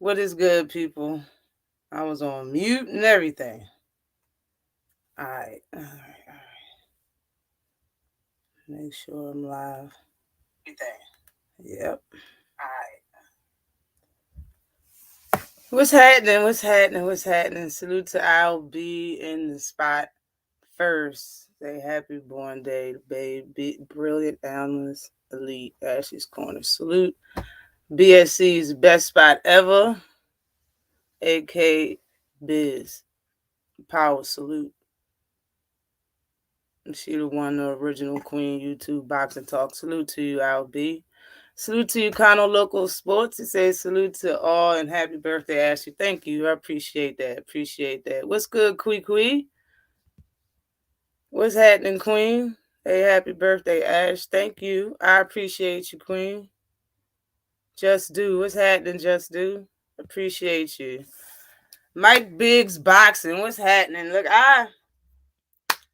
What is good, people? I was on mute and everything. All right. Make sure I'm live. Everything. Yep. All right. What's happening? What's happening? What's happening? Salute to I'll be in the spot first. Say happy born day, baby. Brilliant analyst, elite. Ashley's Korner. Salute. BSC's best spot ever. AK Biz. Power salute. She the one, the original queen, YouTube boxing talk. Salute to you, LB. Salute to you, Kano Local Sports. It says salute to all and happy birthday, Ashley. Thank you. I appreciate that. Appreciate that. What's good, Quee? What's happening, Queen? Hey, happy birthday, Ash. Thank you. I appreciate you, Queen. Just Do. What's happening, Just Do? Appreciate you. Mike Biggs Boxing. What's happening? Look,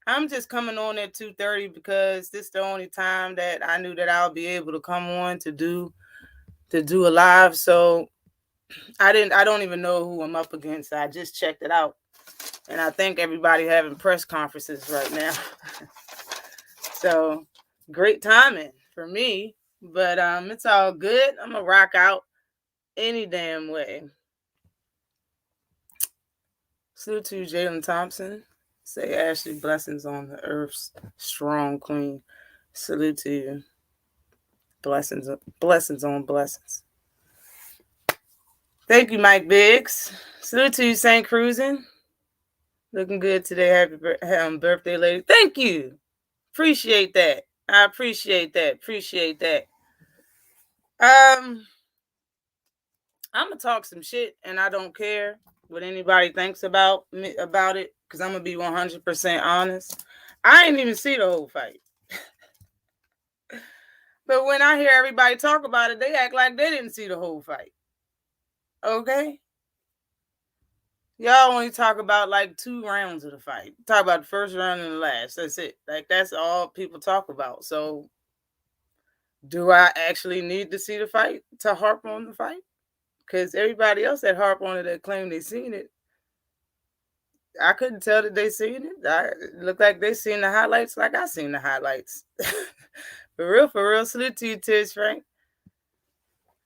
I'm just coming on at 2:30 because this is the only time that I knew that I'll be able to come on to do a live. So I don't even know who I'm up against. I just checked it out. And I think everybody having press conferences right now. So great timing for me. But it's all good. I'm gonna rock out any damn way. Salute to you, Jalen Thompson. Say Ashley, blessings on the earth's strong queen. Salute to you. Blessings on blessings. Thank you, Mike Biggs. Salute to you, St. Cruising. Looking good today. Happy birthday, lady. Thank you. Appreciate that. I appreciate that. Appreciate that. I'm gonna talk some shit, and I don't care what anybody thinks about me about it, because I'm gonna be 100% honest. I ain't even see the whole fight. But when I hear everybody talk about it, they act like they didn't see the whole fight. Okay? Y'all only talk about like 2 rounds of the fight. Talk about the first round and the last. That's it. Like, that's all people talk about. So, do I actually need to see the fight to harp on the fight? Because everybody else that harp on it that claim they seen it, I couldn't tell that they seen it. It looked like they seen the highlights like I seen the highlights. For real. Salute to you, Tish Frank.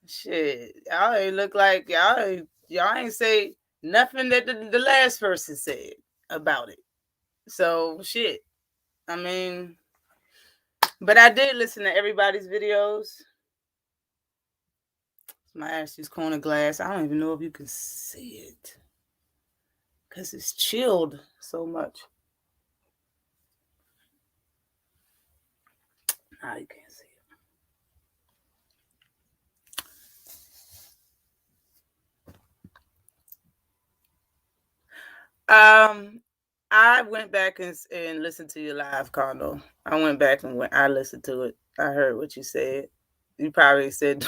Shit, y'all ain't look like y'all ain't say nothing that the last person said about it. So shit. I mean, but I did listen to everybody's videos. My Ashley's corner glass. I don't even know if you can see it, because it's chilled so much. Now you can't see it. I went back and listened to your live, Carlo. I went back and I listened to it. I heard what you said. You probably said,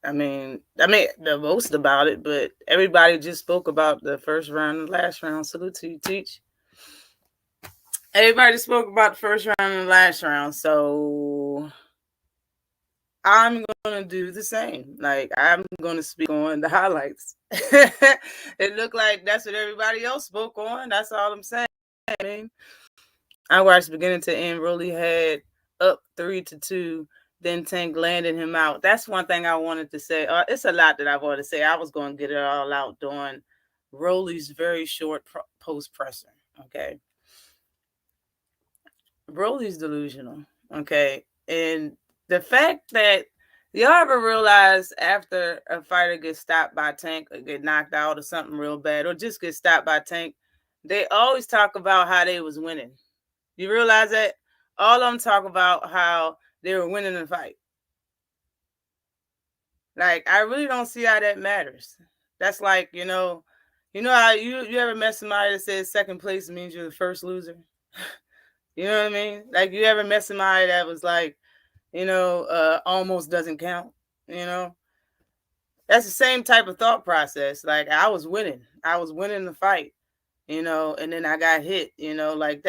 I mean the most about it, but everybody just spoke about the first round and the last round. Salute to you, Teach. Everybody spoke about the first round and the last round, so I'm gonna do the same. Like, I'm gonna speak on the highlights. It looked like that's what everybody else spoke on. That's all I'm saying. I watched beginning to end. Rolly had up 3-2. Then Tank landed him out. That's one thing I wanted to say. It's a lot that I wanted to say. I was going to get it all out during Rolly's very short post presser. Okay. Rolly's delusional. Okay. And the fact that y'all ever realize after a fighter gets stopped by Tank or get knocked out or something real bad or just get stopped by Tank, they always talk about how they was winning. You realize that? All of them talk about how they were winning the fight. Like, I really don't see how that matters. That's like, you know how you ever met somebody that says second place means you're the first loser? You know what I mean? Like, you ever met somebody that was like, almost doesn't count, That's the same type of thought process. Like, I was winning the fight, and then I got hit, like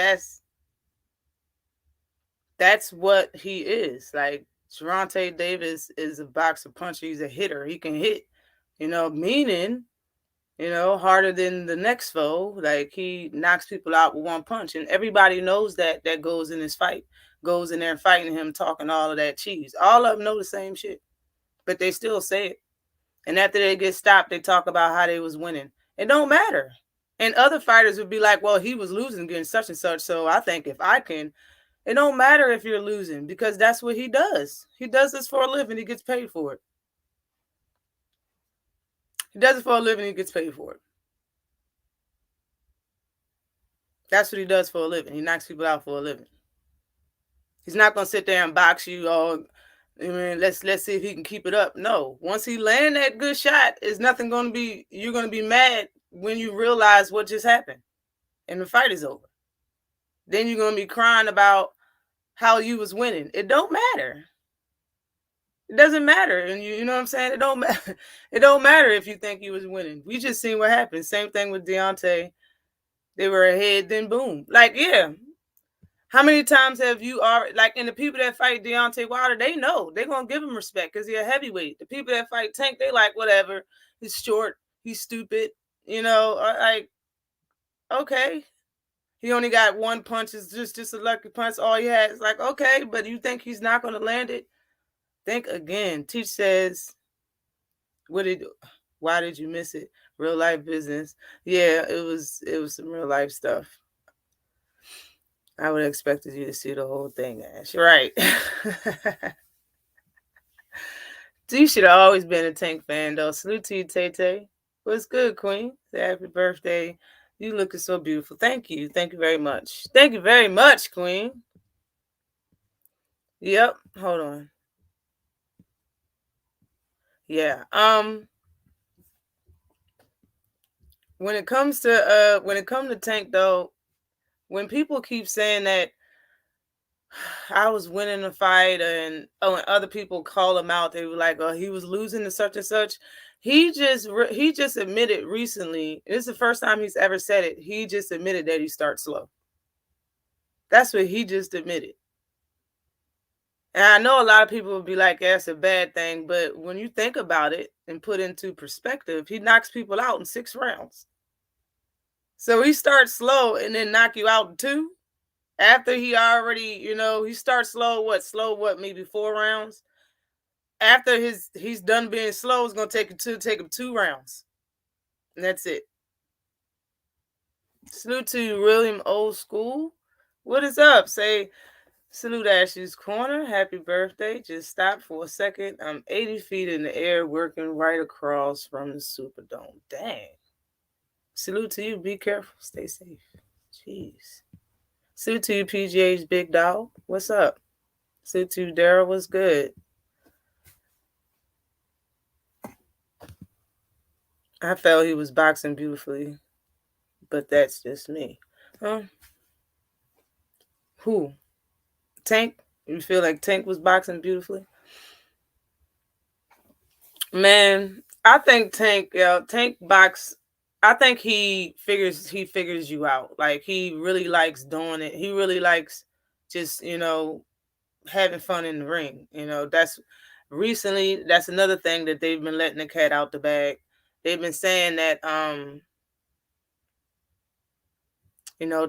that's what he is. Like, Gervonta Davis is a boxer puncher. He's a hitter. He can hit. Meaning, harder than the next foe. Like, he knocks people out with one punch, and everybody knows that goes in his fight, goes in there fighting him, talking all of that cheese. All of them know the same shit, but they still say it. And after they get stopped, they talk about how they was winning. It don't matter. And other fighters would be like, well, he was losing against such and such, so I think if I can. It don't matter if you're losing, because that's what he does. He does this for a living. He gets paid for it. He does it for a living. He gets paid for it. That's what he does for a living. He knocks people out for a living. He's not gonna sit there and box you. Let's see if he can keep it up. No, once he land that good shot, it's nothing gonna be. You're gonna be mad when you realize what just happened, and the fight is over. Then you're gonna be crying about how you was winning. It don't matter. It doesn't matter, and you know what I'm saying. It don't matter. It don't matter if you think you was winning. We just seen what happened. Same thing with Deontay. They were ahead, then boom. Like, yeah. How many times have you already, like, and the people that fight Deontay Wilder, they know they're gonna give him respect because he's a heavyweight. The people that fight Tank, they like, whatever. He's short. He's stupid. Like, okay. He only got one punch. It's just a lucky punch. All he had is like, okay, but you think he's not gonna land it? Think again. Teach says, why did you miss it? Real life business. Yeah, it was some real life stuff. I would have expected you to see the whole thing, Ash. Right. You should have always been a Tank fan, though. Salute to you, Tay. What's good, Queen? Happy birthday. You looking so beautiful. Thank you. Thank you very much. Thank you very much, Queen. Yep. Hold on. Yeah. When it comes to Tank, though, when people keep saying that I was winning the fight, and other people call him out, they were like, oh, he was losing to such and such. He just admitted recently, this is the first time he's ever said it, he just admitted that he starts slow. That's what he just admitted. And I know a lot of people would be like, that's a bad thing, but when you think about it and put into perspective, he knocks people out in 6 rounds. So he starts slow and then knock you out in 2. After he already, he starts slow, maybe 4 rounds. After he's done being slow, it's gonna take him 2 rounds. And that's it. Salute to you, William Old School. What is up? Say salute Ashley's Corner. Happy birthday. Just stop for a second. I'm 80 feet in the air working right across from the Superdome. Dang. Salute to you. Be careful. Stay safe. Jeez. Salute to you, PGA's Big Dog. What's up? Salute to you, Daryl. What's good? I felt he was boxing beautifully, but that's just me. Huh? Who? Tank? You feel like Tank was boxing beautifully? Man, I think Tank box. I think he figures you out. Like, he really likes doing it. He really likes just, having fun in the ring. That's another thing that they've been letting the cat out the bag. They've been saying that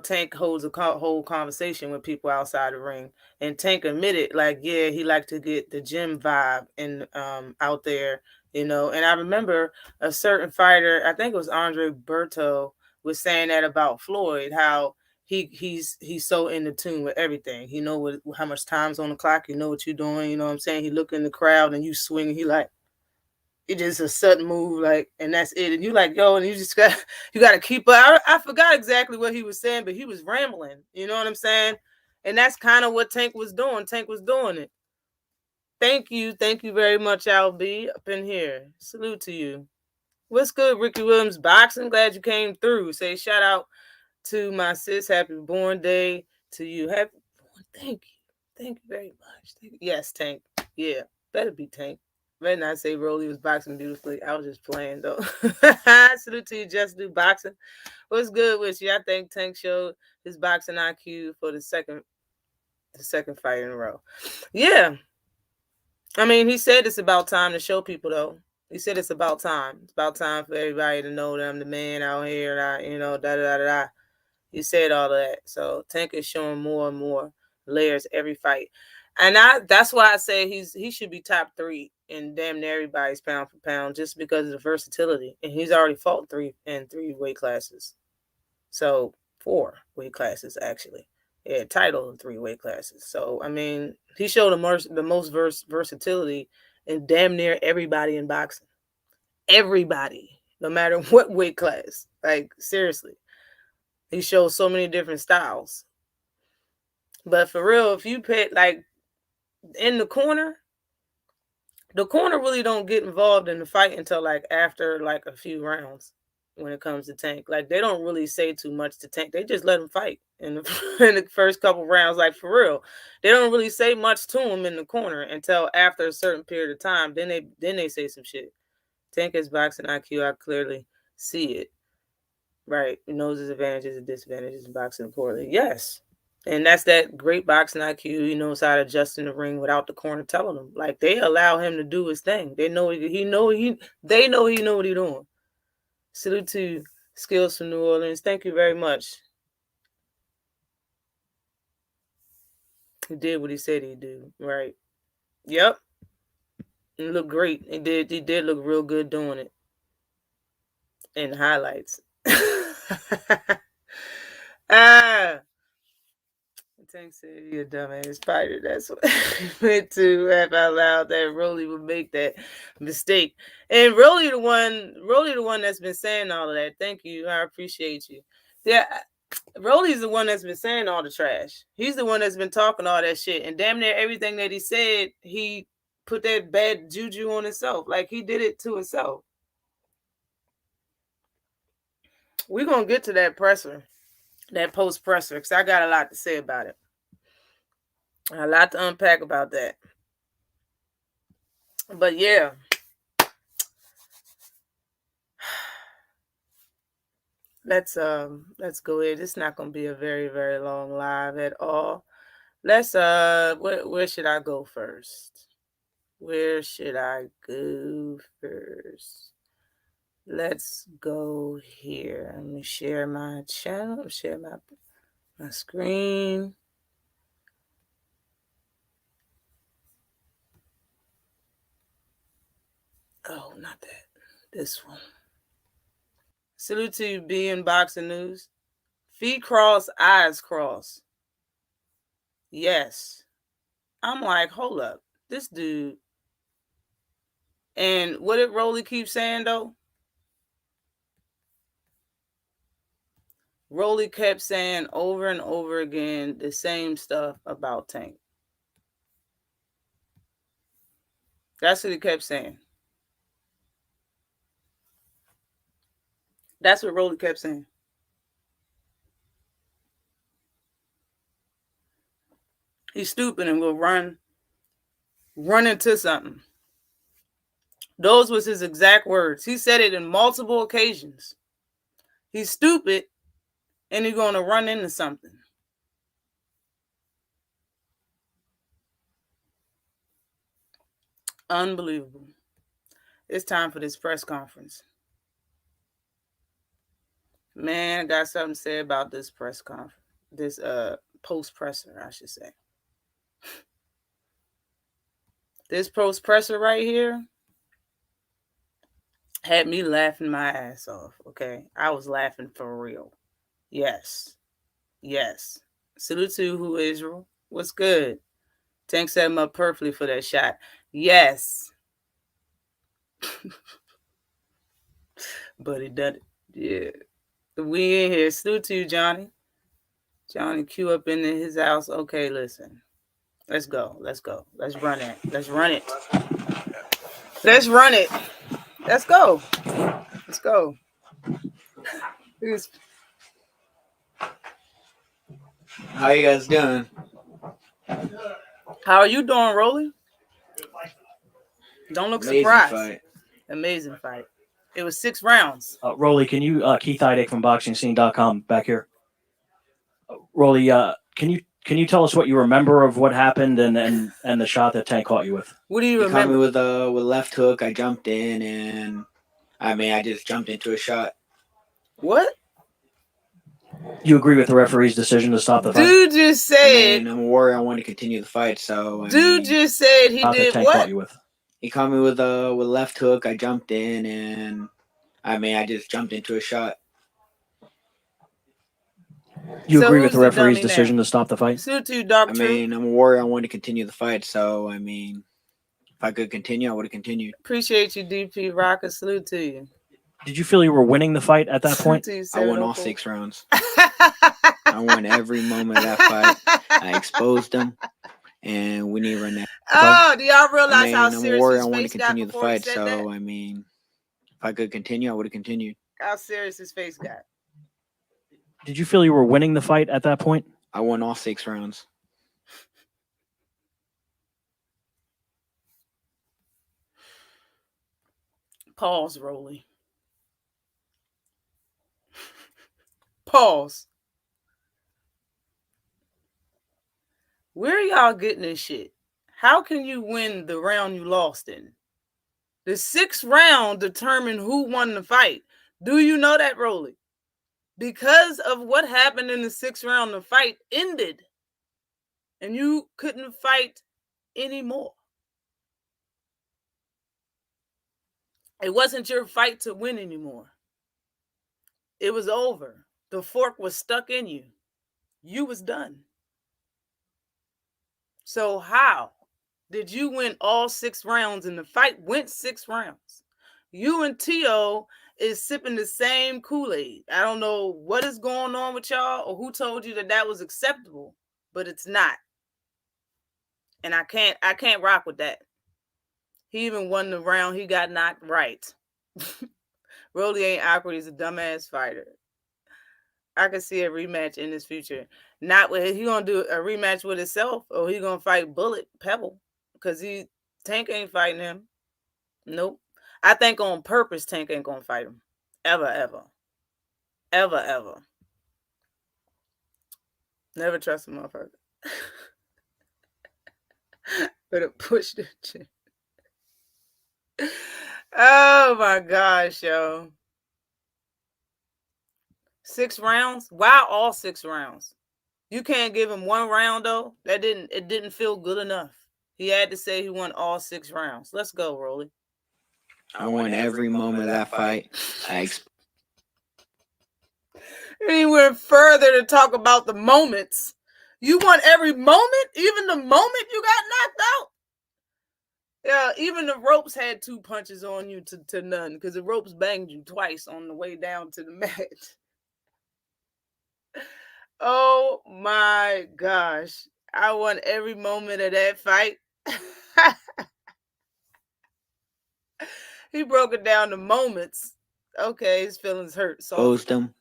Tank holds a whole conversation with people outside the ring, and Tank admitted, like, yeah, he liked to get the gym vibe and out there, And I remember a certain fighter, I think it was Andre Berto, was saying that about Floyd, how he's so in the tune with everything. He know how much time's on the clock. You know what you're doing. You know what I'm saying? He look in the crowd and you swing. And he like, it is a sudden move, like, and that's it. And you like, yo, and you got to keep up. I forgot exactly what he was saying, but he was rambling. You know what I'm saying? And that's kind of what Tank was doing. Tank was doing it. Thank you very much, LB, up in here. Salute to you. What's good, Ricky Williams Boxing? Glad you came through. Say shout out to my sis. Happy born day to you. Happy born. Thank you very much. Yes, Tank. Yeah, better be Tank. Better not say Rolly was boxing beautifully. I was just playing, though. Salute to you, Just Do Boxing. What's good with you? I think Tank showed his boxing IQ for the second fight in a row. Yeah. I mean, he said it's about time to show people, though. He said it's about time. It's about time for everybody to know that I'm the man out here. And da da da da. He said all of that. So Tank is showing more and more layers every fight. And that's why I say he should be top 3 in damn near everybody's pound for pound, just because of the versatility. And he's already fought 3 weight classes. So 4 weight classes, actually. Yeah, title in 3 weight classes. So, I mean, he showed the most versatility in damn near everybody in boxing. Everybody, no matter what weight class. Like, seriously. He shows so many different styles. But for real, if you put, like, in the corner really don't get involved in the fight until, like, after, like, a few rounds. When it comes to Tank, like, they don't really say too much to Tank. They just let him fight in the first couple rounds. Like, for real, they don't really say much to him in the corner until after a certain period of time. Then they say some shit. Tank has boxing IQ. I clearly see it. Right, he knows his advantages and disadvantages in boxing poorly. Yes, and that's that great boxing IQ. He knows how to adjust in the ring without the corner telling him. Like, they allow him to do his thing. They know they know what he's doing. Salute to Skills from New Orleans. Thank you very much. He did what he said he'd do. Right. Yep. It looked great. He did look real good doing it. In the highlights. Tank said he a dumbass fighter. That's what he meant to have out loud that Rolly would make that mistake. And Rolly the one that's been saying all of that. Thank you. I appreciate you. Yeah, Rolly's the one that's been saying all the trash. He's the one that's been talking all that shit. And damn near everything that he said, he put that bad juju on himself. Like, he did it to himself. We're going to get to that presser, that post presser, because I got a lot to say about it. A lot to unpack about that. But yeah. Let's go ahead. It's not gonna be a very, very long live at all. Let's where should I go first? Where should I go first? Let's go here. Let me share my channel, share my screen. Oh, not that. This one. Salute to you, B in Boxing News. Feet cross, eyes cross. Yes. I'm like, hold up. This dude. And what did Rolly keep saying, though? Rolly kept saying over and over again the same stuff about Tank. That's what he kept saying. That's what Rolly kept saying. He's stupid and will run into something. Those was his exact words. He said it in multiple occasions. He's stupid and he's going to run into something. Unbelievable. It's time for this press conference. Man, I got something to say about this press conference. This post presser, I should say. This post presser right here had me laughing my ass off, okay? I was laughing for real. Yes. Yes. Salute to who Israel. What's good? Tank set him up perfectly for that shot. Yes. But he done it. Yeah. We in here. Salute to you, Johnny. Johnny Q up in his house. Okay, listen. Let's go. Let's go. Let's run it. Let's run it. Let's run it. Let's go. Let's go. How you guys doing? How are you doing, Rolly? Don't look Amazing surprised. Fight. Amazing fight. It was 6 rounds. Rolly, can you, Keith Heidick from BoxingScene.com back here. Rolly, can you Can you tell us what you remember of what happened and the shot that Tank caught you with? What do you He caught me remember? with left hook. I jumped in, and I just jumped into a shot. What? You agree with the referee's decision to stop the fight? Dude just said. I'm a warrior. I want to continue the fight, so Dude just said he Shot that did Tank what? caught you with. He caught me with left hook. I jumped in, and I just jumped into a shot. You So agree with who's the the referee's dummy decision now? to stop the fight? Salute to you, Dr. True. I'm a warrior. I want to continue the fight, so if I could continue, I would have continued. Appreciate you, DP Rocker. Salute to you. Did you feel you were winning the fight at that point? To you, I won all 6 rounds. I won every moment of that fight. I exposed them, and we need to run that. Oh, do y'all realize how I'm a serious warrior. his I want to face got continue the before he fight, said so that? if I could continue, I would have continued. How serious his face got? Did you feel you were winning the fight at that point? I won all 6 rounds. Pause, Rolly. Pause. Where are y'all getting this shit? How can you win the round you lost in? The 6th round determined who won the fight. Do you know that, Rolly? Because of what happened in the 6th round, the fight ended. And you couldn't fight anymore. It wasn't your fight to win anymore. It was over. The fork was stuck in you. You was done. So how did you win all 6 rounds and the fight went 6 rounds? You and T.O. is sipping the same Kool-Aid. I don't know what is going on with y'all or who told you that was acceptable, but it's not. And I can't rock with that. He even won the round he got knocked right. Rolly ain't awkward. He's a dumbass fighter. I can see a rematch in his future. Not with he gonna do a rematch with himself, or he gonna fight Bullet Pebble, because Tank ain't fighting him. Nope. I think on purpose Tank ain't gonna fight him. Ever. Never trust a motherfucker. Better push the shit. Oh my gosh, yo. 6 rounds? Why all 6 rounds? You can't give him 1 round though. It didn't feel good enough. He had to say he won all 6 rounds. Let's go, Rolly. I won every moment of that fight. And he went further to talk about the moments. You won every moment, even the moment you got knocked out. Yeah, even the ropes had 2 punches on you to none, because the ropes banged you twice on the way down to the mat. Oh my gosh. I won every moment of that fight. He broke it down to moments. Okay, his feelings hurt. Exposed them.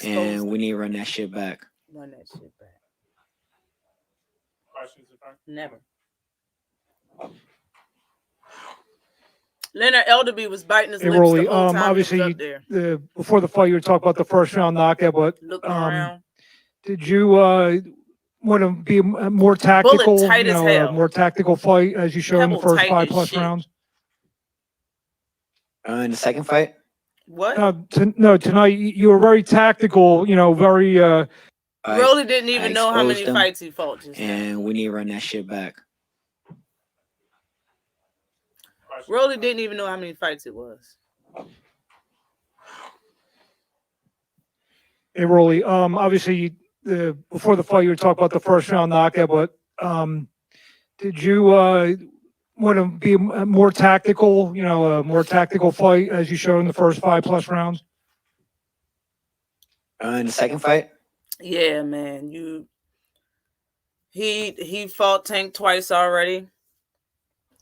And we need to run that shit back. Run that shit back. Never. Leonard Elderby was biting his lips the whole time obviously, he was up there. Before the fight, you were talking about the first round knockout, but looking around. Did you want to be more tactical? Bullet tight as hell. More tactical fight as you showed in the Pebble first tight as 5+ shit. rounds. In the second fight? What? No, tonight you were very tactical. Very. Rolly didn't even know how many fights he fought just and now. we need to run that shit back. Rolly didn't even know how many fights it was. Hey, Rolly. Obviously, before the fight, you were talking about the first round knockout, but did you want to be more tactical? A more tactical fight as you showed in the first 5+ rounds. In the second fight? Yeah, man. He fought Tank twice already.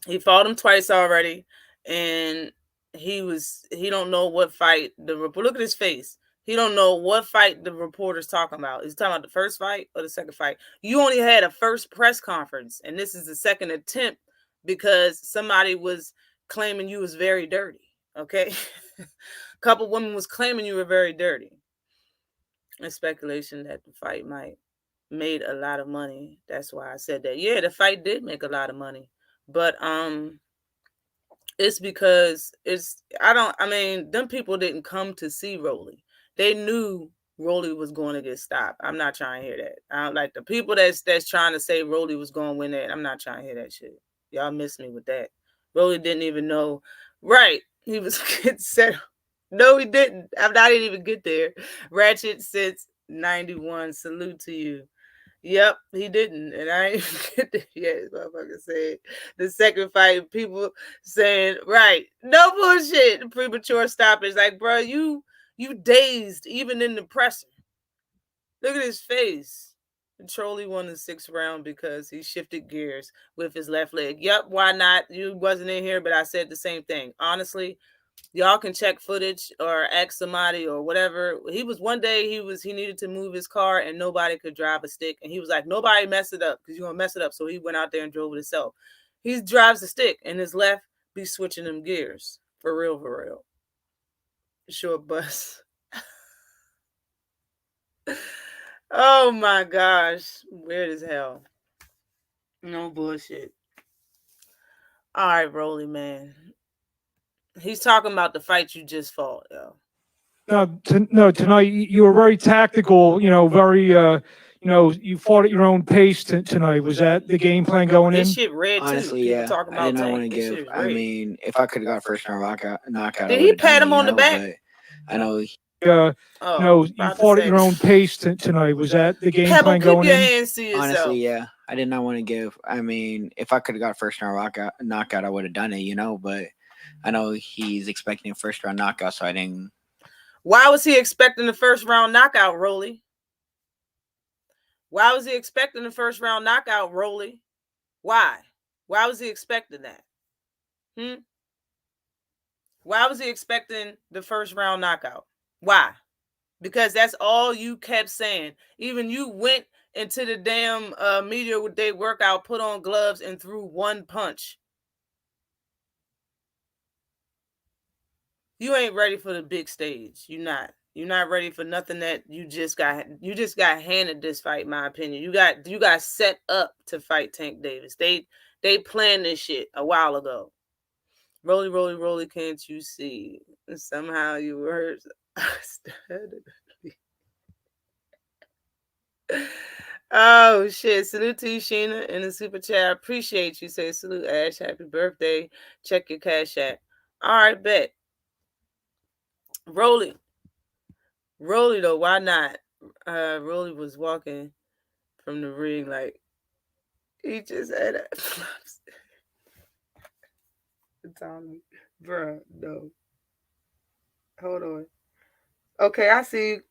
He fought him twice already, and he don't know what fight look at his face. He don't know what fight the reporter's talking about. Is he talking about the first fight or the second fight? You only had a first press conference, and this is the second attempt because somebody was claiming you was very dirty. Okay, a couple women was claiming you were very dirty. There's speculation that the fight might made a lot of money. That's why I said that. Yeah, the fight did make a lot of money. But it's because I mean, them people didn't come to see Rolly. They knew Rolly was going to get stopped. I'm not trying to hear that. I don't like the people that's trying to say Rolly was going to win that. I'm not trying to hear that shit. Y'all miss me with that. Rolly didn't even know. Right. He was getting set. No, he didn't. I didn't even get there. Ratchet since 91. Salute to you. Yep, he didn't, and I ain't even get there yet. Motherfucker said the second fight, people saying right, no bullshit, premature stoppage. Like, bro, you dazed even in the presser. Look at his face. Trolley won the 6th round because he shifted gears with his left leg. Yep, why not? You wasn't in here, but I said the same thing. Honestly, y'all can check footage or ask somebody or whatever. One day he needed to move his car and nobody could drive a stick, and he was like, nobody mess it up because you're gonna mess it up. So he went out there and drove it himself. He drives the stick and his left be switching them gears for real, for real. Short bus. Oh my gosh, weird as hell. No bullshit. All right, Rolly, man. He's talking about the fight you just fought, yo. No, tonight you were very tactical. Very. You fought at your own pace tonight. Was that the game plan going This in? shit red too. Honestly, People yeah. talking I about did not want to Tank. This shit give. is I red. mean, if I could have got first round knockout, Did I he would have pat done him it, on the back? But I know Oh, You fought at your own pace tonight. Was that the game Pebble, plan keep going your in? hands to yourself. honestly, yeah. I did not want to give. I mean, if I could have got first round knockout, I would have done it, But I know he's expecting a first round knockout, so I didn't. Why was he expecting the first round knockout, Rolly? Why was he expecting the first round knockout, Rolly? Why? Why was he expecting that? Why was he expecting the first round knockout? Why? Because that's all you kept saying. Even you went into the damn media day workout, put on gloves, and threw one punch. You ain't ready for the big stage. You're not. You're not ready for nothing that you just got handed this fight, in my opinion. You got set up to fight Tank Davis. They planned this shit a while ago. Rolly, rolly, rolly, can't you see? Somehow you were. Oh shit. Salute to you, Sheena, in the super chat. I appreciate you. Say salute, Ash. Happy birthday. Check your cash app. All right, bet. Rolly though, why not? Rolly was walking from the ring like he just had a Tommy. Bruh, no. Hold on. Okay, I see you.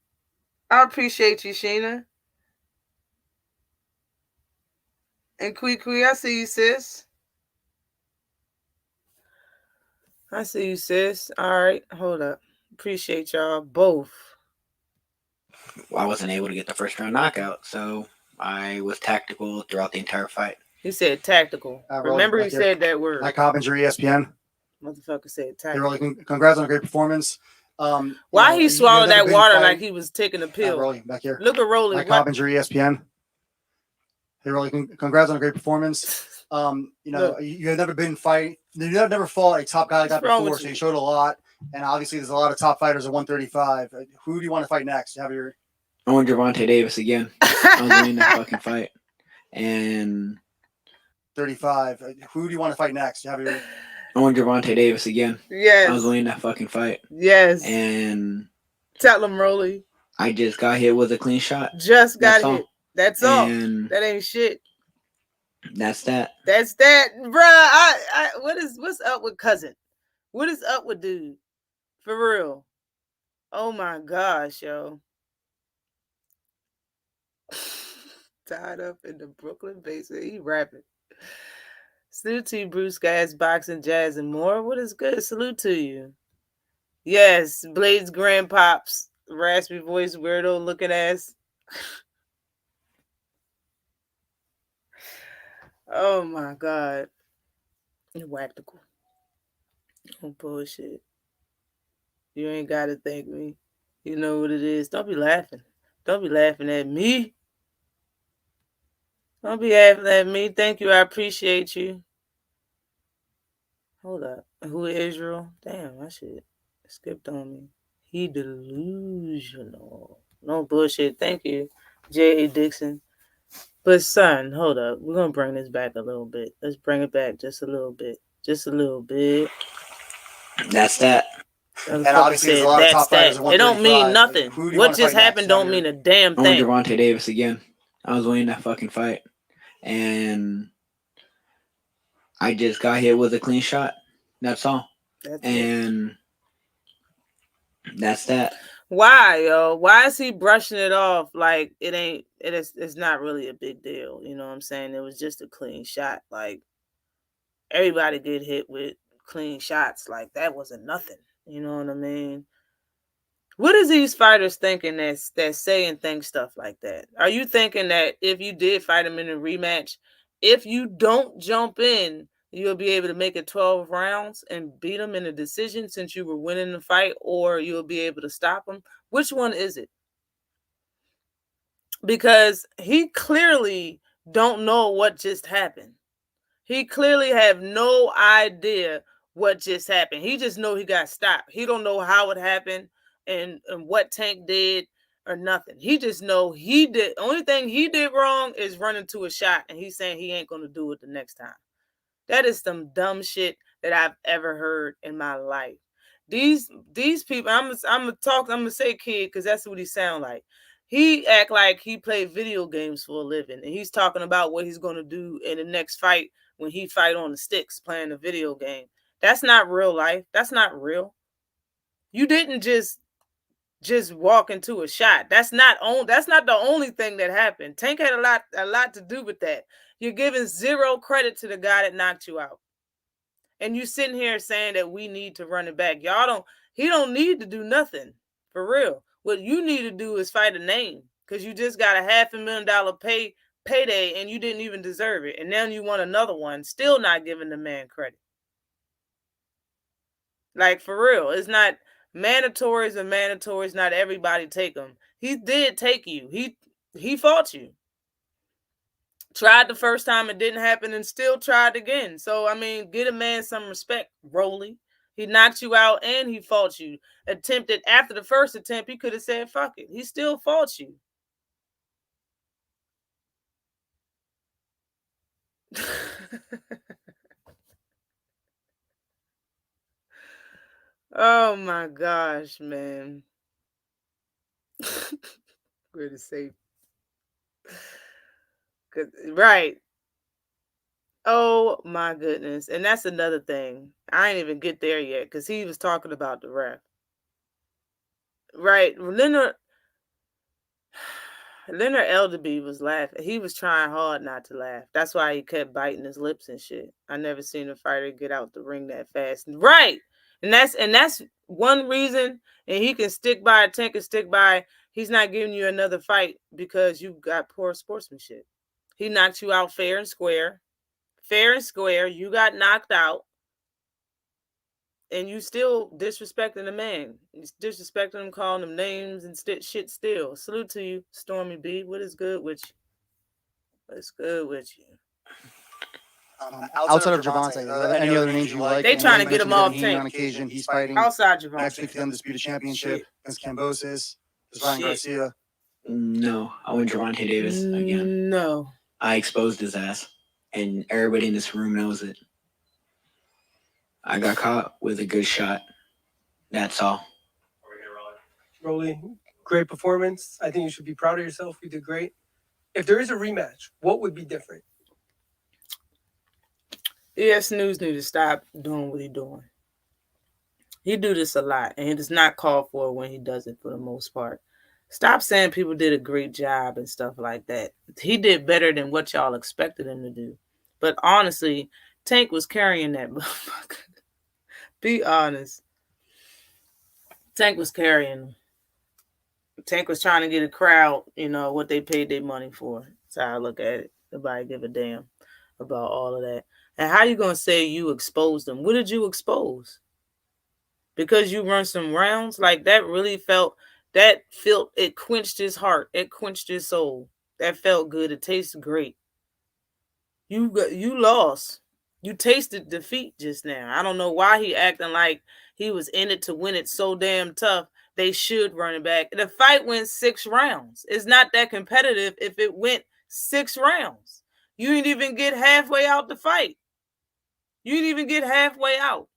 I appreciate you, Sheena. And Kui, I see you, sis. I see you, sis. All right, hold up. Appreciate y'all both. Well, I wasn't able to get the first round knockout, so I was tactical throughout the entire fight. He said tactical. Remember, he said that word. Mike Coppinger, ESPN. Motherfucker said tactical. Hey, Rolly, congrats on a great performance. Why he swallowed that water like he was taking a pill? Rolly, back here. Look at Rolly. Mike Coppinger, ESPN. Hey, Rolly, congrats on a great performance. You have never been fight. You've never fought a top guy like that before, so you showed a lot. And obviously, there's a lot of top fighters at 135. Who do you want to fight next? I want Gervonta Davis again. I was winning that fucking fight. And 35. Who do you want to fight next? I want Gervonta Davis again. Yes. I was winning that fucking fight. Yes. And tell him, Rolly. I just got hit with a clean shot. Just got hit. That's all. That ain't shit. That's that. That's that, bruh. What's up with cousin? What is up with dude? For real. Oh my gosh, yo. Tied up in the Brooklyn basement. He rapping. Salute to you, Bruce Guys, Boxing, Jazz, and more. What is good? Salute to you. Yes, Blades Grandpops, raspy voice, weirdo looking ass. Oh my God. Wactical. Oh bullshit. You ain't gotta thank me. You know what it is. Don't be laughing. Don't be laughing at me. Don't be laughing at me. Thank you. I appreciate you. Hold up. Who is Israel? Damn, that shit skipped on me. He delusional. No bullshit. Thank you, J.A. Dixon. But son, hold up. We're gonna bring this back a little bit. Let's bring it back just a little bit. Just a little bit. That's that. And obviously, there's a lot of top fighters at It don't mean 135. nothing. Who do you What want to just fight happened next? don't mean a damn I want thing. Gervonta Davis again. I was winning that fucking fight, and I just got hit with a clean shot. That's all. And that's that. Why, yo? Why is he brushing it off like it ain't? It's not really a big deal. You know what I'm saying? It was just a clean shot. Like everybody get hit with clean shots. Like that wasn't nothing. You know what I mean? What is these fighters thinking that say and think stuff like that? Are you thinking that if you did fight him in a rematch, if you don't jump in, you'll be able to make it 12 rounds and beat him in a decision since you were winning the fight, or you'll be able to stop him? Which one is it? Because he clearly don't know what just happened. He clearly have no idea what just happened. He just know he got stopped. He don't know how it happened and what Tank did or nothing. He just know he did. Only thing he did wrong is run into a shot, and he's saying he ain't gonna do it the next time. That is some dumb shit that I've ever heard in my life. These people, I'm gonna say kid because that's what he sound like. He act like he played video games for a living, and he's talking about what he's gonna do in the next fight when he fight on the sticks playing a video game. That's not real life. That's not real. You didn't just walk into a shot. That's not the only thing that happened. Tank had a lot to do with that. You're giving zero credit to the guy that knocked you out. And you sitting here saying that we need to run it back. He don't need to do nothing. For real. What you need to do is fight a name. Because you just got a $500,000 payday and you didn't even deserve it. And now you want another one, still not giving the man credit. Like, for real. It's not mandatories and mandatories. Not everybody take them. He did take you. He fought you. Tried the first time, it didn't happen, and still tried again. So, I mean, get a man some respect, Rolly. He knocked you out and he fought you. Attempted after the first attempt, he could have said, fuck it. He still fought you. Oh my gosh, man. We're the safe. Right. Oh my goodness. And that's another thing. I ain't even get there yet because he was talking about the ref. Right. Leonard Elderby was laughing. He was trying hard not to laugh. That's why he kept biting his lips and shit. I never seen a fighter get out the ring that fast. Right. And that's one reason. And he can stick by it, Tank can stick by. He's not giving you another fight because you got poor sportsmanship. He knocked you out fair and square. Fair and square. You got knocked out. And you still disrespecting the man. You disrespecting him, calling him names and shit still. Salute to you, Stormy B. What is good with you? What's good with you? Outside of Gervonta, any other names you like? They trying to get him off Tank. On occasion, he's fighting outside Gervonta next week for the Undisputed Championship against Cambosis. Ryan Garcia. No, I went Gervonta Davis again. No. I exposed his ass, and everybody in this room knows it. I got caught with a good shot. That's all. Rolly, great performance. I think you should be proud of yourself. You did great. If there is a rematch, what would be different? Snooze need to stop doing what he's doing. He do this a lot, and it is not called for when he does it for the most part. Stop saying people did a great job and stuff like that. He did better than what y'all expected him to do. But honestly, Tank was carrying that motherfucker. Be honest. Tank was carrying him. Tank was trying to get a crowd, what they paid their money for. That's how I look at it. Nobody give a damn about all of that. And how you going to say you exposed them? What did you expose? Because you run some rounds? Like, that really it quenched his heart. It quenched his soul. That felt good. It tasted great. You lost. You tasted defeat just now. I don't know why he acting like he was in it to win it so damn tough. They should run it back. The fight went 6 rounds. It's not that competitive if it went 6 rounds. You didn't even get halfway out the fight. You didn't even get halfway out.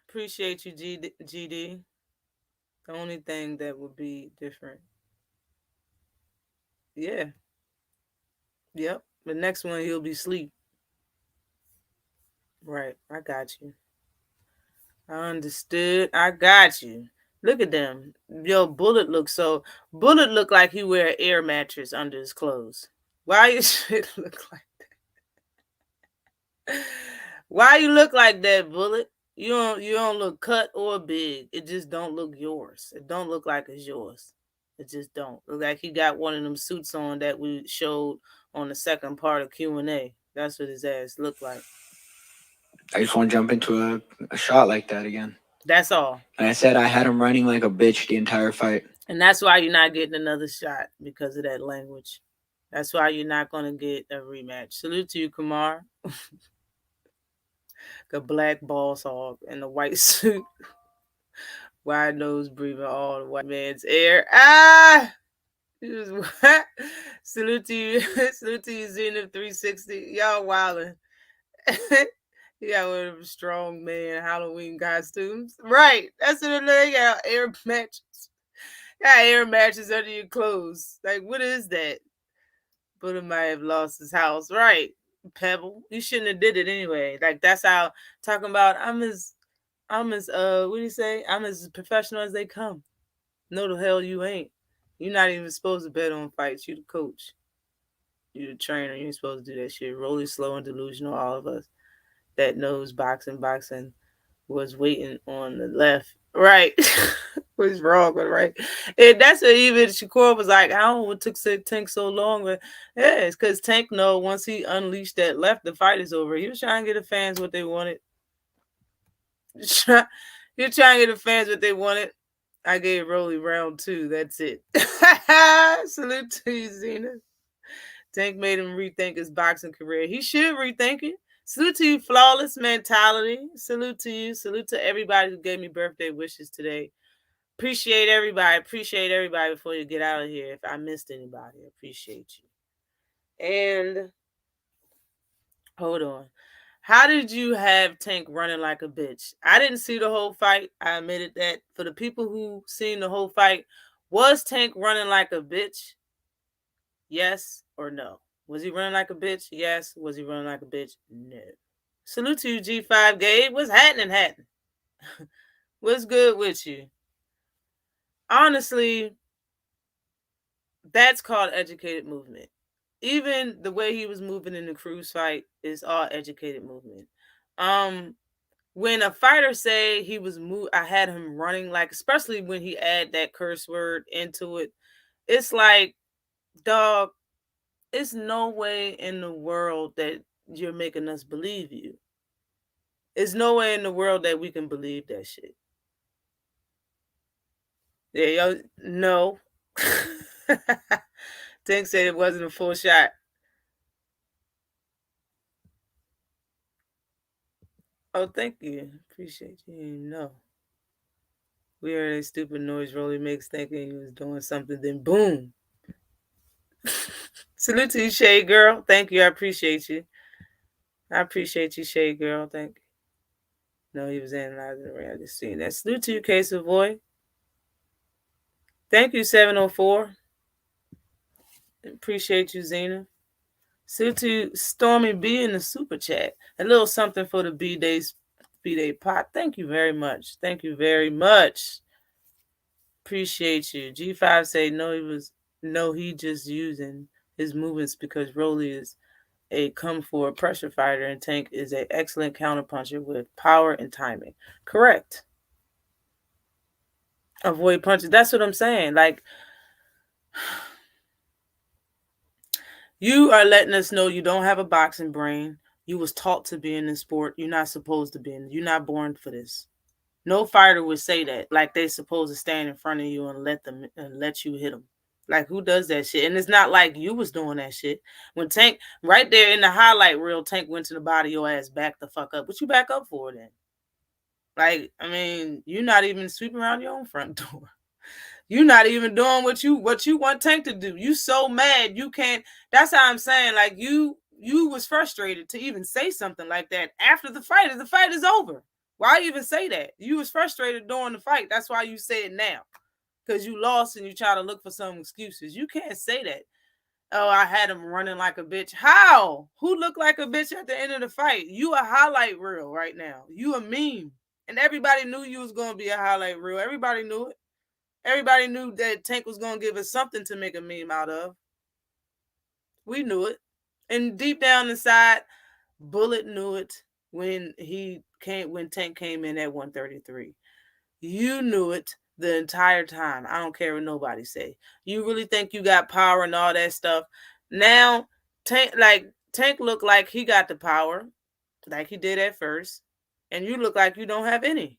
Appreciate you, GD. The only thing that would be different. Yeah. Yep. The next one, he'll be asleep. Right. I got you. I understood. I got you. Look at them. Yo, Bullet look like he wear an air mattress under his clothes. Why you shit look like that? Why you look like that, Bullet? You don't look cut or big. It just don't look yours. It don't look like it's yours. It just don't. Look like he got one of them suits on that we showed on the second part of Q&A. That's what his ass looked like. I just want to jump into a shot like that again. That's all. And I said I had him running like a bitch the entire fight. And that's why you're not getting another shot, because of that language. That's why you're not going to get a rematch. Salute to you, Kumar. The black boss hog in the white suit. Wide nose breathing all the white man's air. Ah! Salute to you. Salute to you, Zenith 360. Y'all wildin'. He got one of them strong man Halloween costumes. Right. That's what they got. Air matches. Got air matches under your clothes. Like, what is that? Buddha might have lost his house. Right. Pebble. You shouldn't have did it anyway. Like, that's how talking about I'm as what do you say? I'm as professional as they come. No, the hell you ain't. You're not even supposed to bet on fights. You the coach. You the trainer. You ain't supposed to do that shit. Rolly, slow, and delusional, all of us that knows boxing was waiting on the left. Right. What's wrong with right? And that's what even Shakur was like, I don't know what took Tank so long. But yeah, it's because Tank know once he unleashed that left, the fight is over. He was trying to get the fans what they wanted. You're trying to get the fans what they wanted. I gave Rolly round 2. That's it. Salute to you, Zena. Tank made him rethink his boxing career. He should rethink it. Salute to you, Flawless Mentality. Salute to you. Salute to everybody who gave me birthday wishes today. Appreciate everybody. Appreciate everybody before you get out of here. If I missed anybody, I appreciate you. And hold on. How did you have Tank running like a bitch? I didn't see the whole fight. I admitted that. For the people who seen the whole fight, was Tank running like a bitch? Yes or no? Was he running like a bitch? Yes. Was he running like a bitch? No. Salute to you, G5 Gabe. What's happening? What's good with you? Honestly, that's called educated movement. Even the way he was moving in the Cruz fight is all educated movement. When a fighter say he was I had him running, like, especially when he add that curse word into it, it's like, dog, it's no way in the world that you're making us believe you. There's no way in the world that we can believe that shit. Yeah, yo, no. Tank said it wasn't a full shot. Oh, thank you. Appreciate you. No. We heard a stupid noise Rolly makes thinking he was doing something, then boom. Salute to you, Shade Girl. Thank you. I appreciate you. I appreciate you, Shade Girl. Thank you. No, he was analyzing the ring. I just seen that. Salute to you, Case of Boy. Thank you, 704. Appreciate you, Zena. Salute to Stormy B in the super chat. A little something for the B-Day pot. Thank you very much. Thank you very much. Appreciate you. G5 say he just using his movements because Rolly is a come-forward pressure fighter and Tank is an excellent counterpuncher with power and timing. Correct. Avoid punches. That's what I'm saying. Like, you are letting us know you don't have a boxing brain. You was taught to be in this sport. You're not supposed to be in. You're not born for this. No fighter would say that. Like they supposed to stand in front of you and let you hit them. Like who does that shit? And it's not like you was doing that shit. When Tank right there in the highlight reel, Tank went to the body of your ass, back the fuck up. What you back up for then? Like, I mean, you're not even sweeping around your own front door. You're not even doing what you want Tank to do. You so mad you can't. That's how I'm saying. Like you was frustrated to even say something like that after the fight. If the fight is over, why even say that? You was frustrated during the fight. That's why you say it now, because you lost and you try to look for some excuses. You can't say that. Oh, I had him running like a bitch. How? Who looked like a bitch at the end of the fight? You a highlight reel right now. You a meme. And everybody knew you was going to be a highlight reel. Everybody knew it. Everybody knew that Tank was going to give us something to make a meme out of. We knew it. And deep down inside, Bullet knew it when Tank came in at 133. You knew it the entire time. I don't care what nobody say. You really think you got power and all that stuff. Now, Tank looked like he got the power, like he did at first. And you look like you don't have any.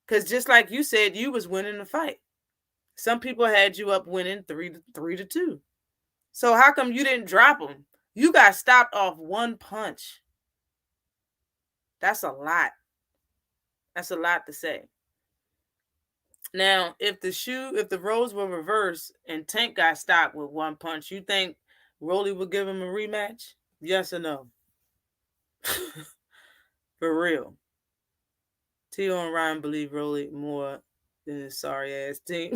Because just like you said, you was winning the fight. Some people had you up winning 3-2. So how come you didn't drop them? You got stopped off one punch. That's a lot. That's a lot to say. Now, if the roles were reversed and Tank got stopped with one punch, you think Rolly would give him a rematch? Yes or no? For real. Tio and Ryan believe Rolly more than his sorry ass team.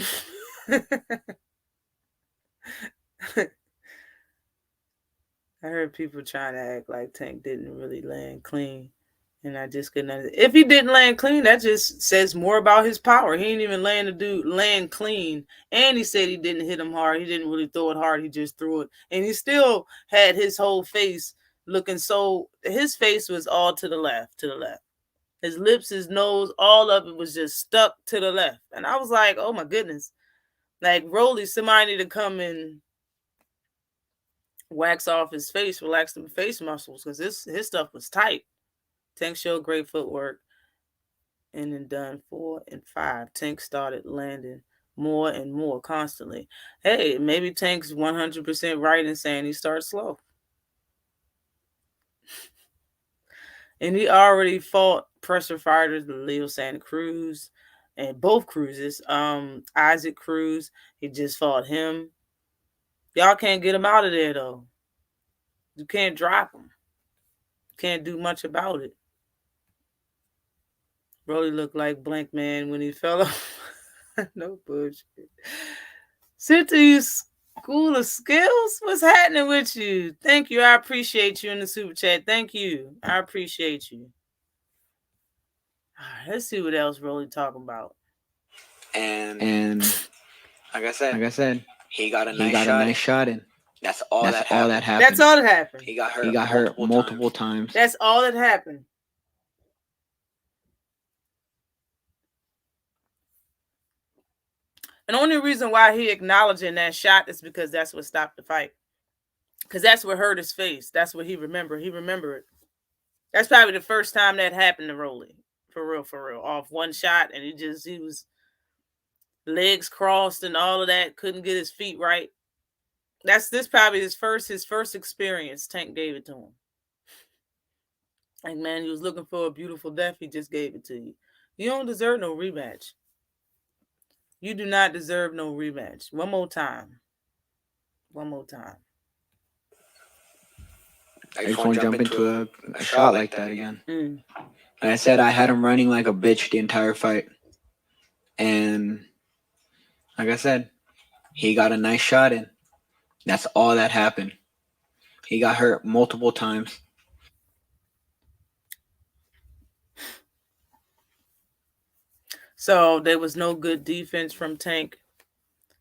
I heard people trying to act like Tank didn't really land clean. And I just couldn't understand. If he didn't land clean, that just says more about his power. He didn't even land clean. And he said he didn't hit him hard. He didn't really throw it hard. He just threw it. And he still had his whole face looking so... His face was all to the left. His lips, his nose, all of it was just stuck to the left. And I was like, oh my goodness. Like, Rolly, somebody need to come and wax off his face, relax the face muscles, because his stuff was tight. Tank showed great footwork, and then done 4 and 5. Tank started landing more and more constantly. Hey, maybe Tank's 100% right in saying he started slow. And he already fought pressure fighters, Leo Santa Cruz, and both Cruzes. Isaac Cruz, he just fought him. Y'all can't get him out of there, though. You can't drop him. Can't do much about it. Brody looked like Blank Man when he fell off. No bullshit. Sent to you School of Skills? What's happening with you? Thank you. I appreciate you in the super chat. Thank you. I appreciate you. All right, let's see what else Rolly talking about. And like I said, he got a nice shot in. That's all that happened. That's all that happened. He got hurt multiple times. That's all that happened. And the only reason why he acknowledging that shot is because that's what stopped the fight. Because that's what hurt his face. That's what he remembered. He remembered it. That's probably the first time that happened to Rolly. For real. Off one shot, and he was legs crossed and all of that. Couldn't get his feet right. This probably his first experience. Tank gave it to him. Like, man, he was looking for a beautiful death. He just gave it to you. You don't deserve no rematch. You do not deserve no rematch. One more time. I just want to jump into a shot like that again. Like I said, I had him running like a bitch the entire fight. And like I said, he got a nice shot in. That's all that happened. He got hurt multiple times. So there was no good defense from Tank.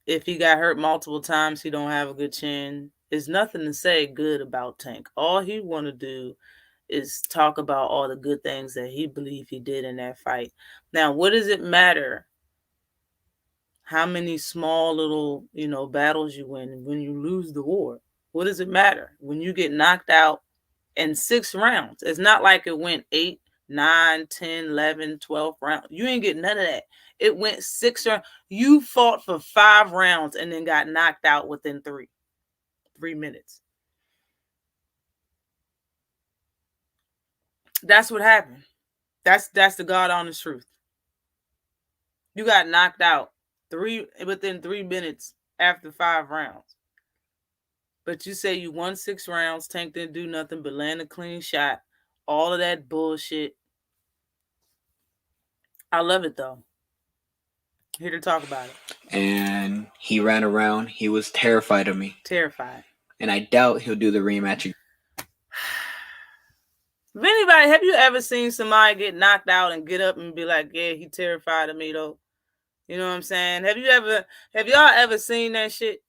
If he got hurt multiple times, he don't have a good chin. There's nothing to say good about Tank. All he want to do is talk about all the good things that he believed he did in that fight. Now, what does it matter how many small little, battles you win when you lose the war? What does it matter when you get knocked out in 6 rounds? It's not like it went 8, 9, 10, 11, 12 rounds. You ain't get none of that. It went 6 rounds. You fought for 5 rounds and then got knocked out within 3 minutes. That's what happened. That's the God honest truth. You got knocked out within 3 minutes after 5 rounds. But you say you won 6 rounds, Tank didn't do nothing but land a clean shot. All of that bullshit. I love it though. Here to talk about it. And he ran around. He was terrified of me. Terrified. And I doubt he'll do the rematch again. If anybody, have you ever seen somebody get knocked out and get up and be like, yeah, he terrified of me though? You know what I'm saying? Have y'all ever seen that shit?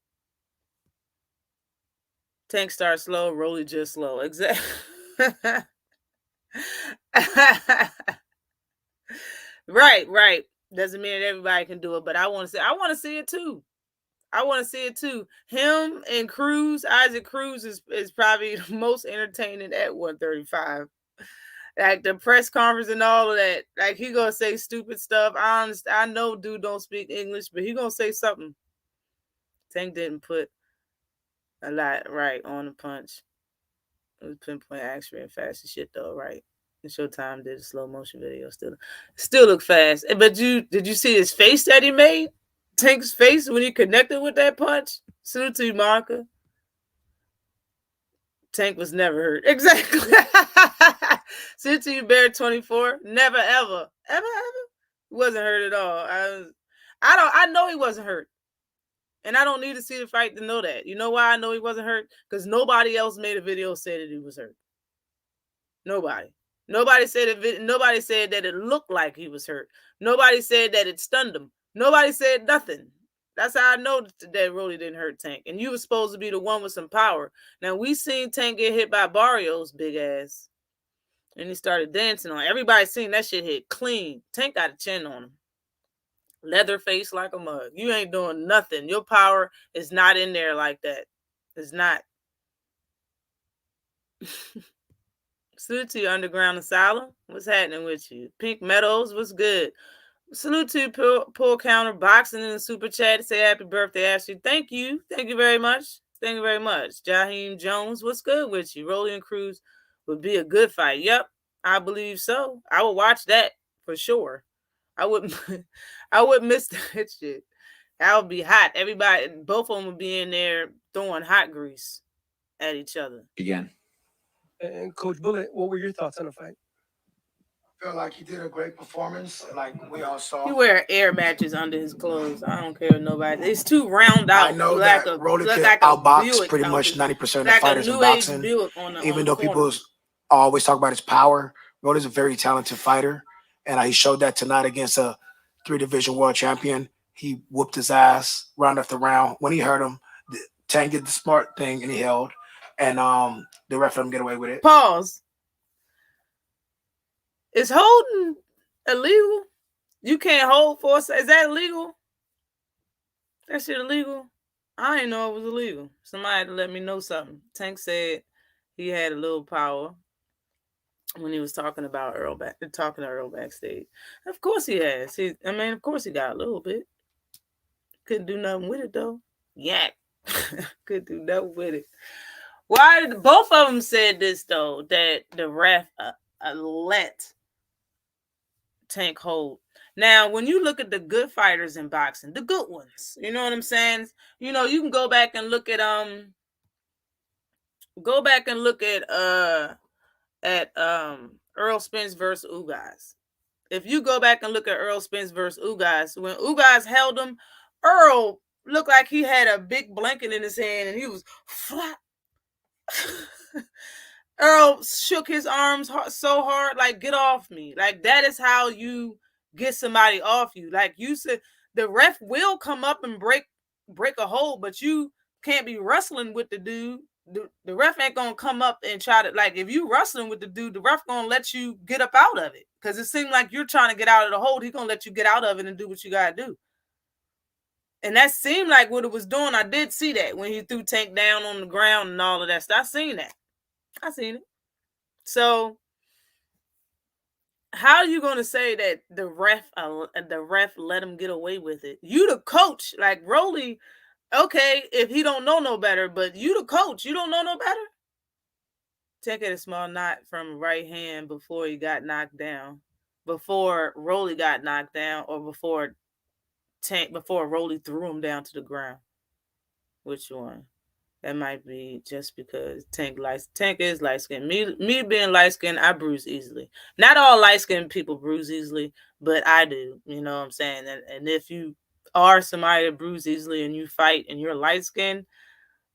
Tank starts slow, Rolly just slow. Exactly. Right. Doesn't mean that everybody can do it, but I want to see it too. Him and Cruz, Isaac Cruz is probably the most entertaining at 135. Like the press conference and all of that. Like he gonna say stupid stuff. I know dude don't speak English, but he gonna say something. Tank didn't put a lot right on the punch. It was pinpoint accurate and fast as shit though, right? And Showtime did a slow motion video. Still look fast. But did you see his face that he made? Tank's face when he connected with that punch? Salute to you, Monica. Tank was never hurt. Exactly. Salute to you, Bear 24. Never ever. Ever? Wasn't hurt at all. I know he wasn't hurt. And I don't need to see the fight to know that. You know why I know he wasn't hurt? Because nobody else made a video saying that he was hurt. Nobody said that it looked like he was hurt. Nobody said that it stunned him. Nobody said nothing. That's how I know that Rolly didn't hurt Tank. And you were supposed to be the one with some power. Now, we seen Tank get hit by Barrios' big ass. And he started dancing on it. Everybody seen that shit hit clean. Tank got a chin on him. Leather face like a mug. You ain't doing nothing. Your power is not in there like that. It's not. Salute to you, Underground Asylum. What's happening with you? Pink Meadows, what's good? Salute to you, Pull Counter Boxing in the super chat. Say happy birthday, Ashley. Thank you. Thank you very much. Thank you very much. Jaheim Jones, what's good with you? Rolly and Cruz would be a good fight. Yep, I believe so. I would watch that for sure. I wouldn't miss that shit. That would be hot. Everybody, both of them would be in there throwing hot grease at each other. Again. And Coach Bullet, what were your thoughts on the fight? I feel like he did a great performance, like we all saw. He wear air matches under his clothes. I don't care nobody. It's too round out. I know like that Rolly can outbox pretty much 90% of the fighters in boxing. Even though people always talk about his power, Rolly's a very talented fighter, and he showed that tonight against a 3-division world champion. He whooped his ass round after round. When he hurt him, Tank did the smart thing and he held, and the ref let him get away with it. Pause. Is holding illegal? You can't hold for us. Is that illegal? That shit illegal? I didn't know it was illegal. Somebody had to let me know something. Tank said he had a little power when he was talking about talking to Earl backstage. Of course he has. Of course he got a little bit. Couldn't do nothing with it though. Yeah. Couldn't do nothing with it. Why did both of them said this though, that the ref let Tank hold. Now, when you look at the good fighters in boxing, the good ones, you know what I'm saying? You know, you can go back and look at Earl Spence versus Ugas. If you go back and look at Earl Spence versus Ugas, when Ugas held him, Earl looked like he had a big blanket in his hand and he was flat. Earl shook his arms so hard, like, get off me. Like, that is how you get somebody off you. Like you said, the ref will come up and break a hold, but you can't be wrestling with the dude. The ref ain't going to come up and try to, like, if you wrestling with the dude, the ref going to let you get up out of it. Because it seemed like you're trying to get out of the hold. He's going to let you get out of it and do what you got to do. And that seemed like what it was doing. I did see that when he threw Tank down on the ground and all of that stuff. I seen it. So how are you gonna say that the ref let him get away with it? You the coach, like Rolly. Okay, if he don't know no better, but you the coach, you don't know no better. Tank had a small knot from right hand before he got knocked down, before Rolly got knocked down, or before Rolly threw him down to the ground. Which one? That might be just because Tank is light skinned. Me being light skinned, I bruise easily. Not all light skinned people bruise easily, but I do. You know what I'm saying? And if you are somebody that bruise easily and you fight and you're light skinned,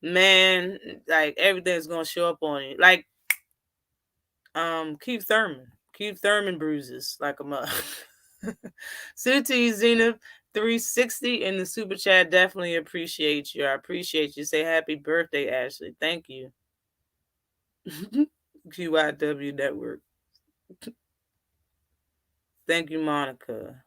man, like everything's gonna show up on you. Like Keith Thurman bruises like a mug. Suti Zenith 360 in the super chat. Definitely appreciate you. I appreciate you. Say happy birthday, Ashley. Thank you. QIW Network. Thank you, Monica.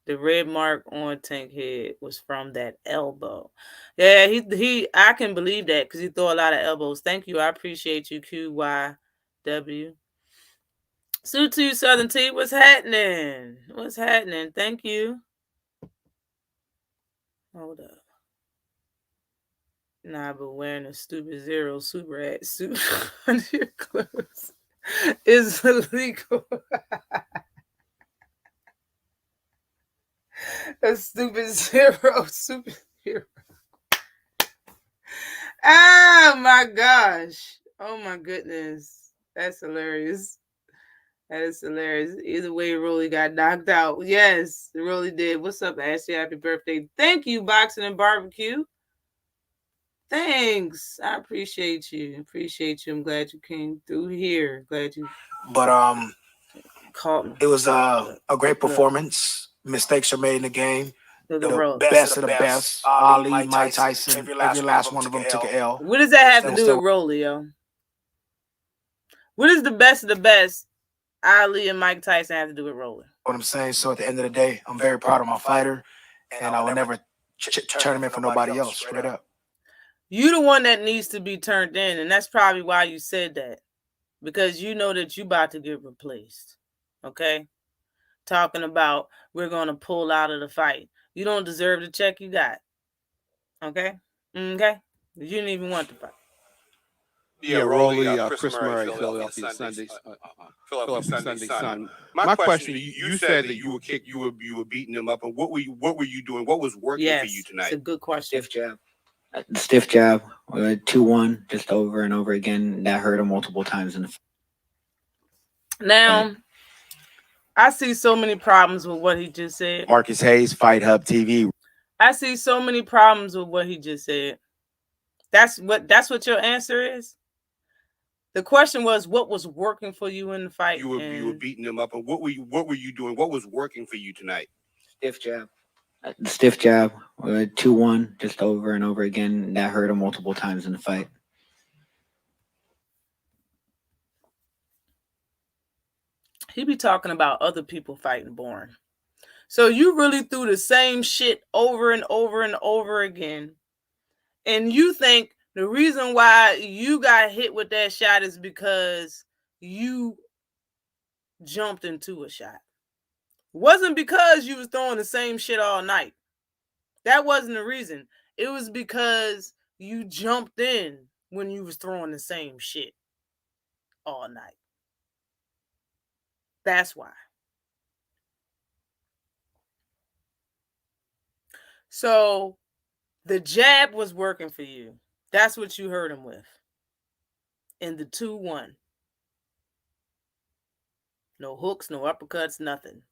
The red mark on Tank head was from that elbow. Yeah, he I can believe that because he threw a lot of elbows. Thank you. I appreciate you, QYW. Sutu Southern T, what's happening? What's happening? Thank you. Hold up. Nah, but wearing a stupid zero super ad suit under your clothes is illegal. A stupid zero superhero. Oh my gosh. Oh my goodness. That's hilarious. That is hilarious. Either way, Rolly got knocked out. Yes, it really did. What's up, Ashley? Happy birthday. Thank you, Boxing and Barbecue. Thanks. I appreciate you. Appreciate you. I'm glad you came through here. Glad you. But caught me. It was a great performance. Mistakes are made in the game. The best of the best. Ali, Mike Tyson, every last one of them took an L. What does that have to do with Rolly, yo? What is the best of the best Ali and Mike Tyson have to do with Rolly? What I'm saying, so at the end of the day, I'm very proud of my fighter, and I will never turn him in for nobody else, straight up. You the one that needs to be turned in, and that's probably why you said that. Because you know that you about to get replaced. Okay? Talking about we're going to pull out of the fight. You don't deserve the check you got. Okay? Okay? You didn't even want to fight. Yeah, Rolly, Chris Murray, Philadelphia Sunday Sun. My question: you said that you were beating him up, and what were you doing? What was working for you tonight? It's a good question. Stiff jab, 2-1, just over and over again. That hurt him multiple times in the. Now, I see so many problems with what he just said. Marcus Hayes, Fight Hub TV. I see so many problems with what he just said. That's what your answer is? The question was, what was working for you in the fight? You were beating him up, and what were you doing? What was working for you tonight? Stiff jab, 2-1, just over and over again. That hurt him multiple times in the fight. He be talking about other people fighting boring. So you really threw the same shit over and over and over again. And you think the reason why you got hit with that shot is because you jumped into a shot. Wasn't because you was throwing the same shit all night. That wasn't the reason. It was because you jumped in when you was throwing the same shit all night. That's why. So the jab was working for you. That's what you hurt him with. In the 2-1. No hooks, no uppercuts, nothing.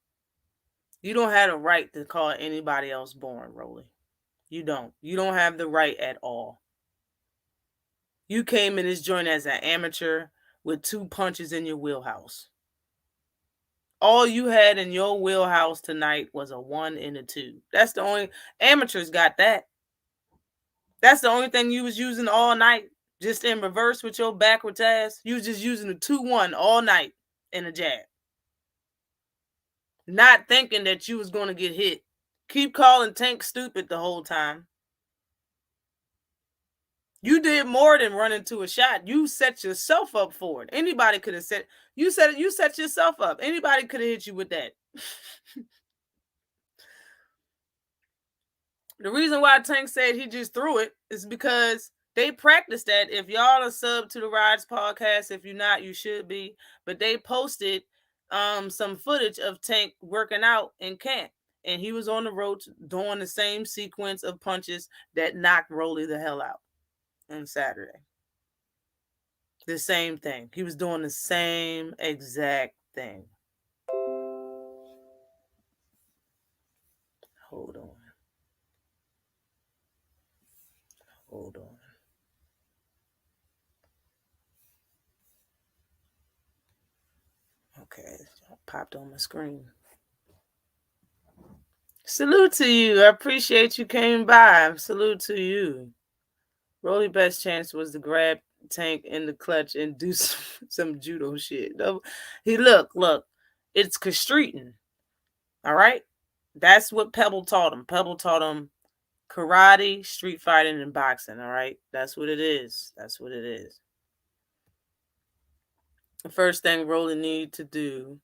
You don't have a right to call anybody else boring, Rolly. You don't. You don't have the right at all. You came in this joint as an amateur with 2 punches in your wheelhouse. All you had in your wheelhouse tonight was a 1 and a 2. That's the only... Amateurs got that. That's the only thing you was using all night. Just in reverse with your backwards ass. You was just using a 2-1 all night in a jab. Not thinking that you was going to get hit. Keep calling Tank stupid the whole time. You did more than run into a shot. You set yourself up for it. Anybody could have said, you set yourself up. Anybody could have hit you with that. The reason why Tank said he just threw it is because they practiced that. If y'all are sub to the Rides podcast, if you're not, you should be. But they posted some footage of Tank working out in camp. And he was on the road doing the same sequence of punches that knocked Rolly the hell out on Saturday. The same thing. He was doing the same exact thing. Hold on. Okay, popped on my screen. Salute to you. I appreciate you came by. Salute to you. Rolly's best chance was to grab Tank in the clutch and do some judo shit. He look, it's constricting. All right? That's what Pebble taught him. Pebble taught him karate, street fighting, and boxing. All right? That's what it is. The first thing Rolly need to do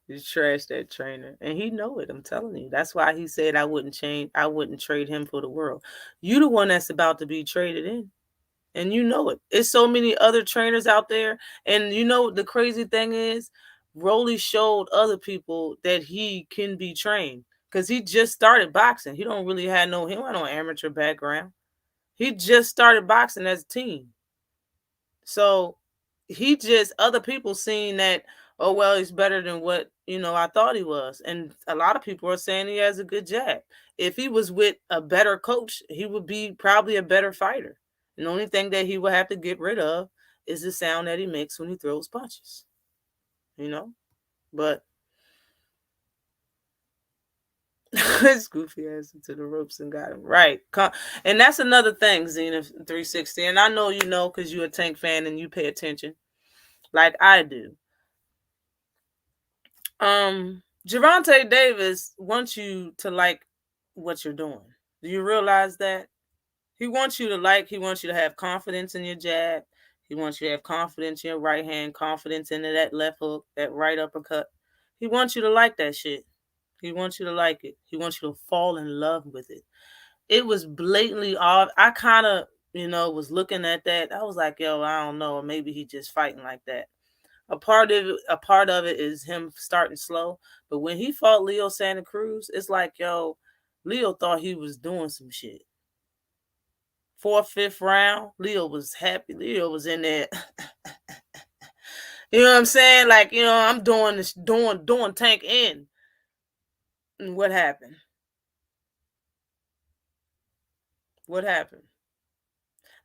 is trash that trainer. And he know it, I'm telling you. That's why he said I wouldn't trade him for the world. You the one that's about to be traded in. And you know it. It's so many other trainers out there. And you know the crazy thing is, Rolly showed other people that he can be trained. Because he just started boxing. He don't really have no amateur background. He just started boxing as a teen. So other people seen that, oh, well, he's better than what, I thought he was. And a lot of people are saying he has a good jab. If he was with a better coach, he would be probably a better fighter. And the only thing that he would have to get rid of is the sound that he makes when he throws punches. But his goofy ass into the ropes and got him. Right. And that's another thing, Xena 360. And I know you know because you're a Tank fan and you pay attention like I do. Gervonta Davis wants you to like what you're doing. Do you realize that? He wants you to have confidence in your jab. He wants you to have confidence in your right hand, confidence in that left hook, that right uppercut. He wants you to like that shit. He wants you to like it. He wants you to fall in love with it. It was blatantly odd. I kind of, was looking at that. I was like, yo, I don't know. Maybe he just fighting like that. A part of it is him starting slow. But when he fought Leo Santa Cruz, it's like, yo, Leo thought he was doing some shit. 4th, 5th round, Leo was happy. Leo was in there. You know what I'm saying? Like, I'm doing this, doing Tank in. And what happened?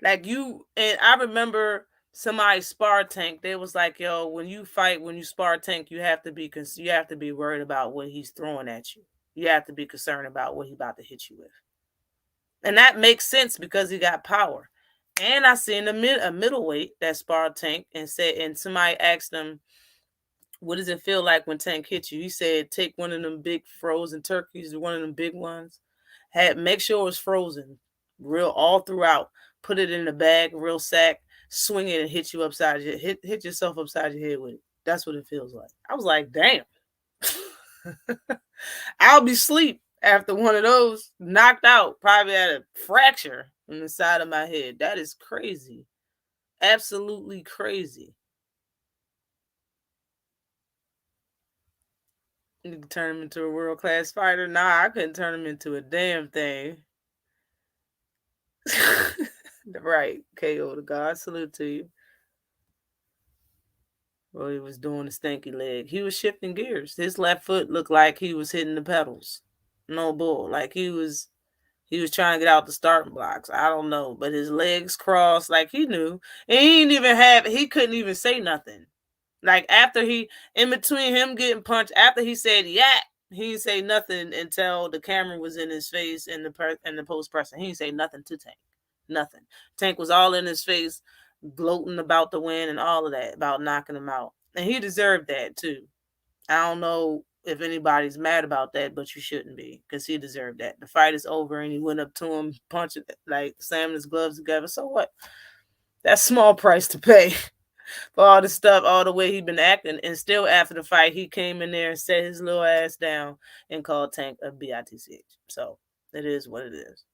Like and I remember somebody spar Tank. They was like, yo, when you spar Tank, you have to be worried about what he's throwing at you. You have to be concerned about what he's about to hit you with. And that makes sense because he got power. And I seen a middleweight that sparred Tank and somebody asked him, what does it feel like when Tank hits you? He said, take one of them big frozen turkeys, one of them big ones. Make sure it was frozen, real all throughout. Put it in a bag, real sack, swing it and hit you upside your hit yourself upside your head with it. That's what it feels like. I was like, damn. I'll be asleep after one of those, knocked out, probably had a fracture in the side of my head. That is crazy. Absolutely crazy. You can turn him into a world-class fighter? Nah, I couldn't turn him into a damn thing. Right. KO the God. Salute to you. Well, he was doing the stinky leg. He was shifting gears. His left foot looked like he was hitting the pedals. No bull. Like he was trying to get out the starting blocks. I don't know. But his legs crossed like he knew. And he couldn't even say nothing. Like in between him getting punched, after he said, yeah, he didn't say nothing until the camera was in his face and the post person. He didn't say nothing to Tank. Nothing. Tank was all in his face, gloating about the win and all of that, about knocking him out. And he deserved that too. I don't know if anybody's mad about that, but you shouldn't be, because he deserved that. The fight is over, and he went up to him, punched it, like slamming his gloves together. So what? That's small price to pay for all the stuff, all the way he'd been acting. And still after the fight, he came in there and set his little ass down and called Tank a bitch. So it is what it is.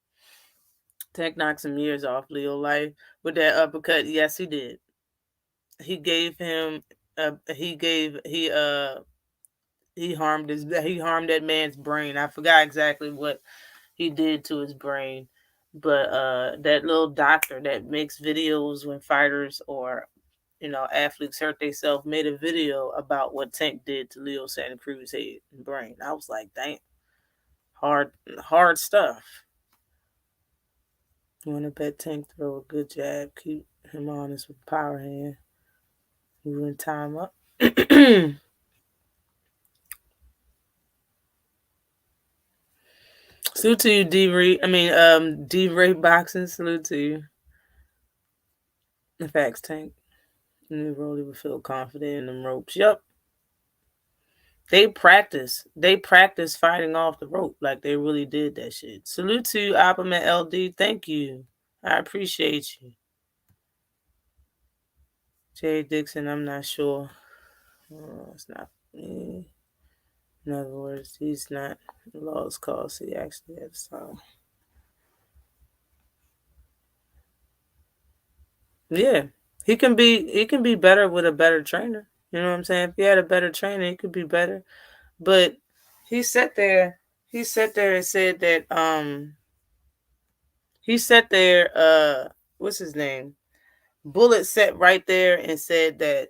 Tank knocked some years off Leo life with that uppercut. Yes, he did. He gave him he harmed that man's brain. I forgot exactly what he did to his brain. But that little doctor that makes videos when fighters or athletes hurt themselves made a video about what Tank did to Leo Santa Cruz's head and brain. I was like, damn, hard stuff. You want to bet Tank throw a good jab, keep him honest with power hand, moving time up. Salute to you, D-Ray Boxing. Salute to you. The facts, Tank. And Rolly would feel confident in them ropes. Yup. They practice fighting off the rope. Like, they really did that shit. Salute to you, Opperman LD. Thank you. I appreciate you. Jay Dixon, I'm not sure. It's not me. In other words, he's not lost cause. He actually had a song. Yeah. He can be better with a better trainer. You know what I'm saying? If he had a better trainer, he could be better. But he sat there and said that what's his name? Bullet sat right there and said that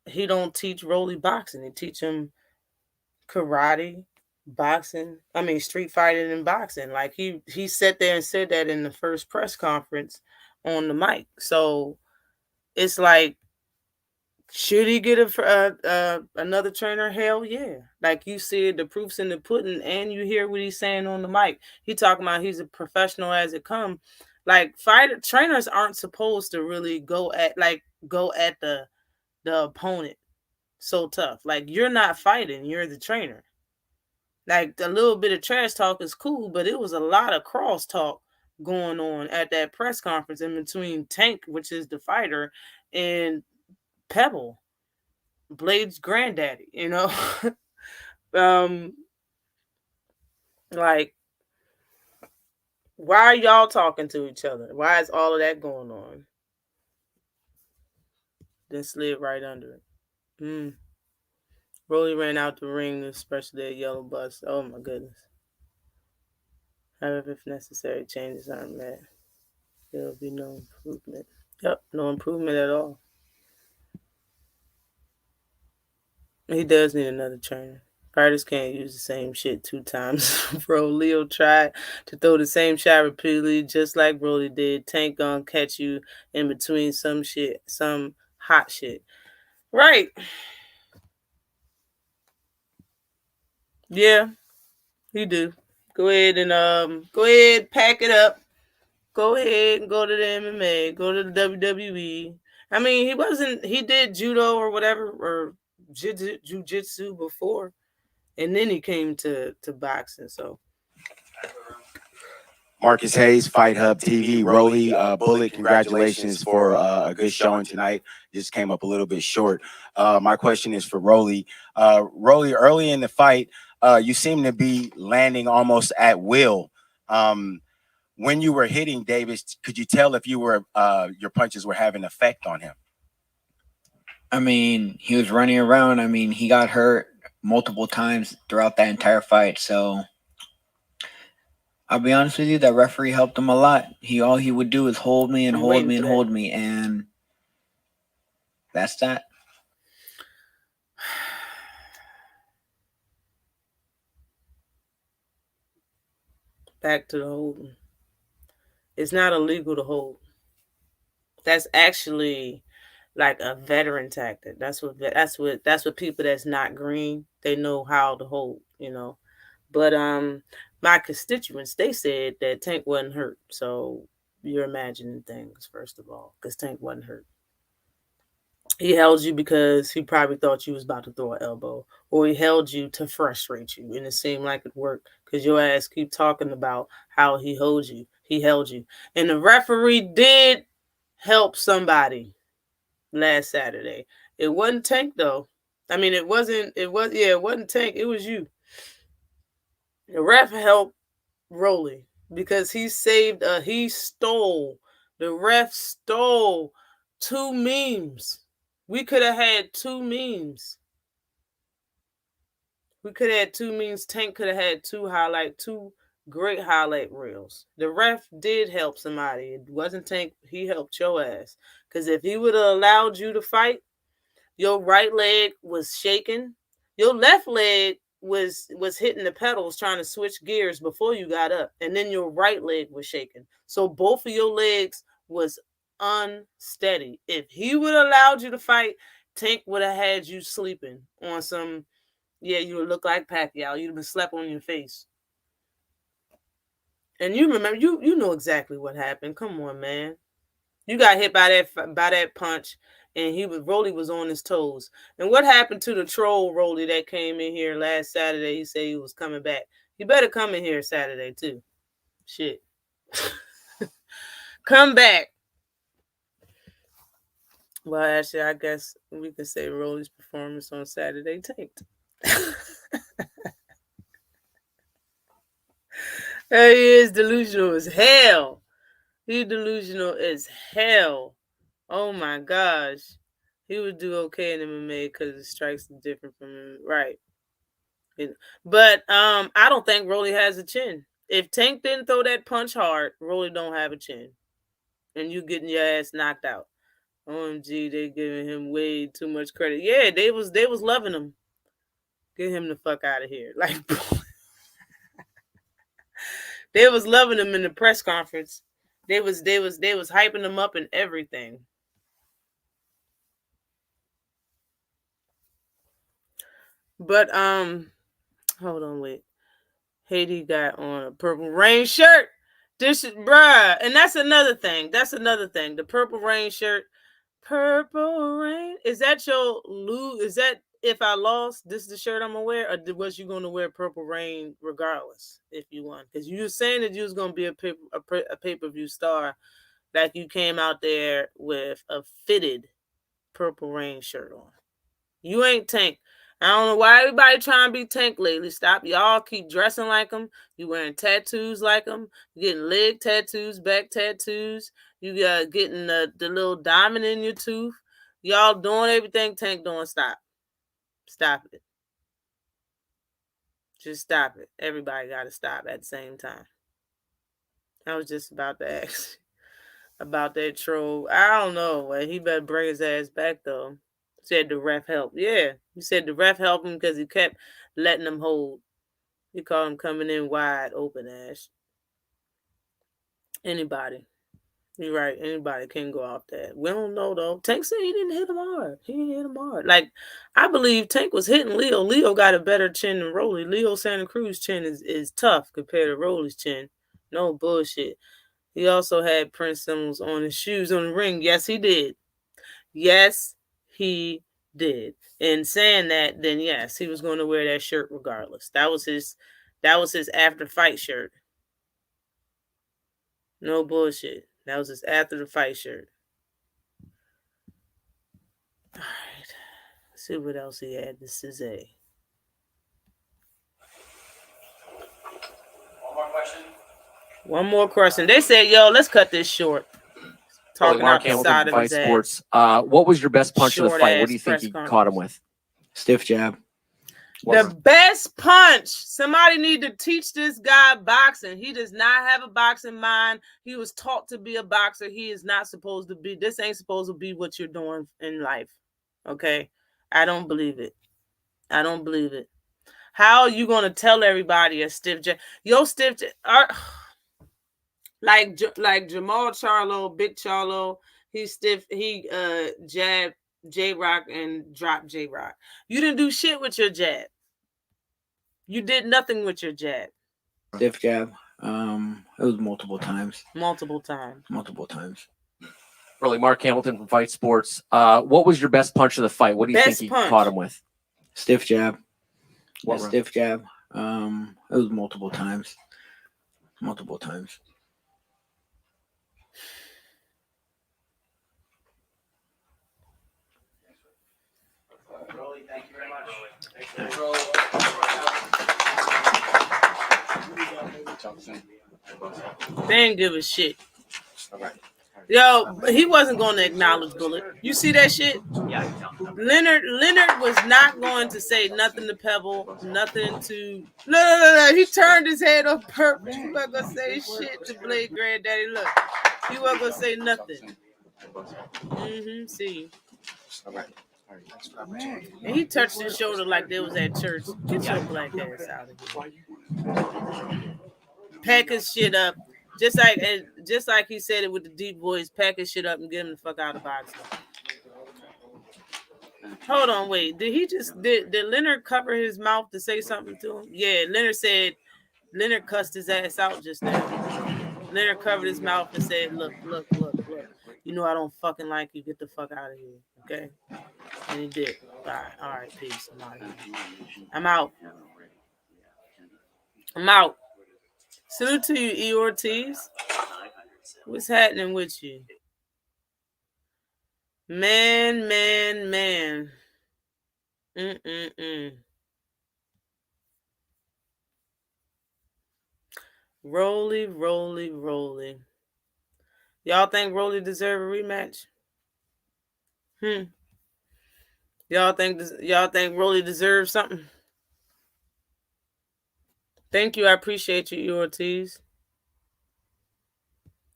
he don't teach Rolly boxing. He teach him karate, boxing. Street fighting and boxing. Like, he sat there and said that in the first press conference on the mic. So it's like, should he get another trainer? Hell yeah. Like, you see the proof's in the pudding, and you hear what he's saying on the mic. He talking about he's a professional as it come. Like, trainers aren't supposed to really go at the opponent so tough. Like, you're not fighting, you're the trainer. Like, a little bit of trash talk is cool, but it was a lot of cross talk going on at that press conference in between Tank, which is the fighter, and Pebble, Blade's granddaddy, like, why are y'all talking to each other? Why is all of that going on? Then slid right under it. Rolly ran out the ring, especially that yellow bus. Oh my goodness. However, if necessary, changes aren't met, there will be no improvement. Yep, no improvement at all. He does need another trainer. Fighters can't use the same shit 2 times. Bro, Leo tried to throw the same shot repeatedly, just like Broly did. Tank gonna catch you in between some shit, some hot shit. Right. Yeah, he do. Go ahead, pack it up. Go ahead and go to the MMA, go to the WWE. He did judo or whatever, or jiu-jitsu before, and then he came to boxing. So Marcus Hayes, Fight Hub TV, Rolly, Bullet, congratulations for a good showing tonight. Just came up a little bit short. My question is for Rolly. Rolly, early in the fight, you seem to be landing almost at will. When you were hitting Davis, could you tell if your punches were having effect on him? He was running around. He got hurt multiple times throughout that entire fight. So I'll be honest with you, that referee helped him a lot. All he would do is hold me and hold me and hold me, and that's that. Back to the holding. It's not illegal to hold. That's actually like a veteran tactic. That's what people that's not green, they know how to hold, But my constituents, they said that Tank wasn't hurt. So you're imagining things, first of all, because Tank wasn't hurt. He held you because he probably thought you was about to throw an elbow, or he held you to frustrate you, and it seemed like it worked because your ass keep talking about how he held you, and the referee did help somebody last Saturday. It wasn't Tank though. I mean, it wasn't Tank. It was you. The ref helped Rolly because he stole. The ref stole 2 memes. We could have had 2 memes. Tank could have had 2 great highlight reels. The ref did help somebody. It wasn't Tank. He helped your ass. Because if he would have allowed you to fight, your right leg was shaking. Your left leg was hitting the pedals trying to switch gears before you got up. And then your right leg was shaking. So both of your legs was unsteady. If he would have allowed you to fight, Tank would have had you sleeping on some, you would look like Pacquiao. You'd have been slept on your face. And you remember, you know exactly what happened. Come on, man. You got hit by that punch, and Rolly was on his toes. And what happened to the troll Rolly that came in here last Saturday? He said he was coming back. He better come in here Saturday too. Shit. Come back. Well, actually, I guess we can say Rolly's performance on Saturday tanked. He is delusional as hell. He's delusional as hell. Oh my gosh. He would do okay in MMA because the strikes are different from him. Right. But I don't think Rolly has a chin. If Tank didn't throw that punch hard, Rolly don't have a chin. And you getting your ass knocked out. OMG, they giving him way too much credit. Yeah, they was loving him. Get him the fuck out of here. Like they was loving him in the press conference. They was hyping him up and everything. But hold on, wait. Haiti got on a Purple Rain shirt. This is bruh, and that's another thing. The Purple Rain shirt. Purple Rain. Is that your Is that if I lost? This is the shirt I'm gonna wear, or was you gonna wear Purple Rain regardless if you won? Because you were saying that you was gonna be a pay-per-view star, like you came out there with a fitted Purple Rain shirt on. You ain't Tank. I don't know why everybody trying to be Tank lately. Stop. Y'all keep dressing like him. You wearing tattoos like him. You getting leg tattoos, back tattoos. You getting the little diamond in your tooth. Y'all doing everything Tank doing. Stop. Stop it. Just stop it. Everybody got to stop at the same time. I was just about to ask about that troll. I don't know. He better bring his ass back, though. Said the ref helped. Yeah, he said the ref helped him because he kept letting him hold. He called him coming in wide open, Ash. Anybody. You're right. Anybody can go off that. We don't know, though. Tank said he didn't hit him hard. Like, I believe Tank was hitting Leo. Leo got a better chin than Rolly. Leo Santa Cruz chin is tough compared to Rolly's chin. No bullshit. He also had Prince Simmons on his shoes on the ring. Yes, he did. Yes, he did. And saying that, then yes, he was going to wear that shirt regardless. That was his after fight shirt. No bullshit. That was his after the fight shirt. All right. Let's see what else he had. This is one more question. They said, yo, let's cut this short. Talking out the side of his sports. What was your best punch of the fight? What do you think you caught him with? Stiff jab. The best punch. Somebody need to teach this guy boxing. He does not have a boxing mind. He was taught to be a boxer. He is not supposed to be. This ain't supposed to be what you're doing in life. Okay? I don't believe it. How are you going to tell everybody a stiff jab? Yo, stiff jab. Like Jamal Charlo, Big Charlo, he's stiff. He jabbed J-Rock and dropped J-Rock. You didn't do shit with your jab. You did nothing with your jab. Stiff jab. It was multiple times. Multiple times. Really, Mark Hamilton from Fight Sports. What was your best punch of the fight? What do you think you caught him with? Stiff jab. What stiff jab. It was multiple times. Thank you very much. They didn't give a shit. Yo, he wasn't going to acknowledge Bullet. You see that shit? Yeah. Leonard was not going to say nothing to Pebble, nothing to... No. He turned his head on purpose. He wasn't going to say shit to Blade Granddaddy. Look, he wasn't going to say nothing. See. And he touched his shoulder like they was at church. Get your black ass out of here. Pack his shit up. Just like he said it with the deep voice, pack his shit up and get him the fuck out of boxing. Hold on, wait. Did Leonard cover his mouth to say something to him? Yeah, Leonard cussed his ass out just now. Leonard covered his mouth and said, look. You know I don't fucking like you. Get the fuck out of here. Okay? And he did. All right, peace. I'm out. Salute to you, E. Ortiz. What's happening with you? Man. Rolly. Y'all think Rolly deserve a rematch? Y'all think Rolly deserves something? Thank you. I appreciate you, E. Ortiz.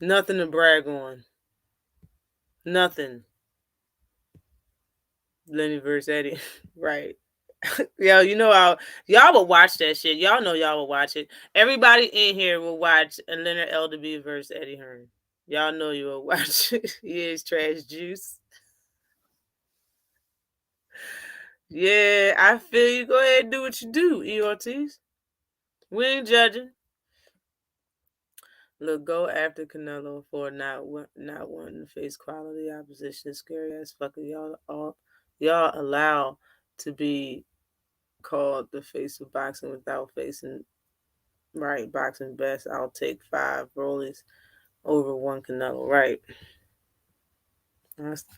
Nothing to brag on. Nothing. Lenny versus Eddie. Right. Yo, you know how y'all will watch that shit. Y'all know y'all will watch it. Everybody in here will watch Leonard LDB versus Eddie Hearn. Y'all know you will watch it. He is trash juice. Yeah, I feel you. Go ahead and do what you do, E. Ortiz. We ain't judging. Look, go after Canelo for not wanting to face quality opposition. Scary ass fucker. Y'all allow to be called the face of boxing without facing right boxing best. I'll take 5 Rollies over 1 Canelo. Right.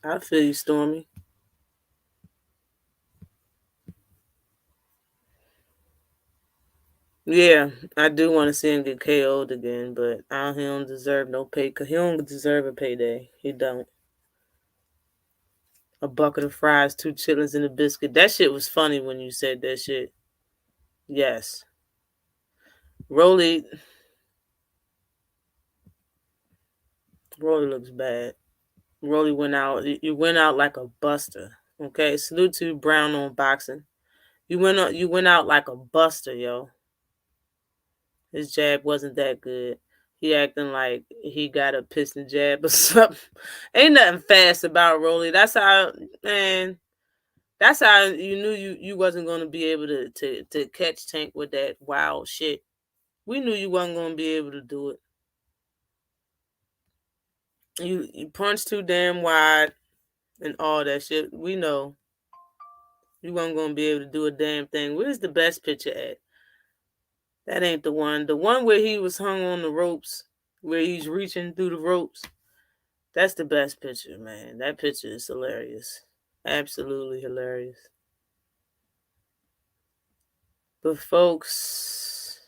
I feel you, Stormy. Yeah, I do want to see him get KO'd again, but he don't deserve no pay. He don't deserve a payday. He don't. A bucket of fries, 2 chitlins, and a biscuit. That shit was funny when you said that shit. Yes. Rolly looks bad. Rolly went out. You went out like a buster. Okay. Salute to Brown on boxing. You went out like a buster, yo. His jab wasn't that good. He acting like he got a piston jab or something. Ain't nothing fast about Rolly. That's how you knew you wasn't gonna be able to catch Tank with that wild shit. We knew you wasn't gonna be able to do it. You punched too damn wide and all that shit. We know you wasn't gonna be able to do a damn thing. Where's the best picture at? That ain't the one. The one where he was hung on the ropes, where he's reaching through the ropes. That's the best picture, man. That picture is hilarious. Absolutely hilarious. But folks,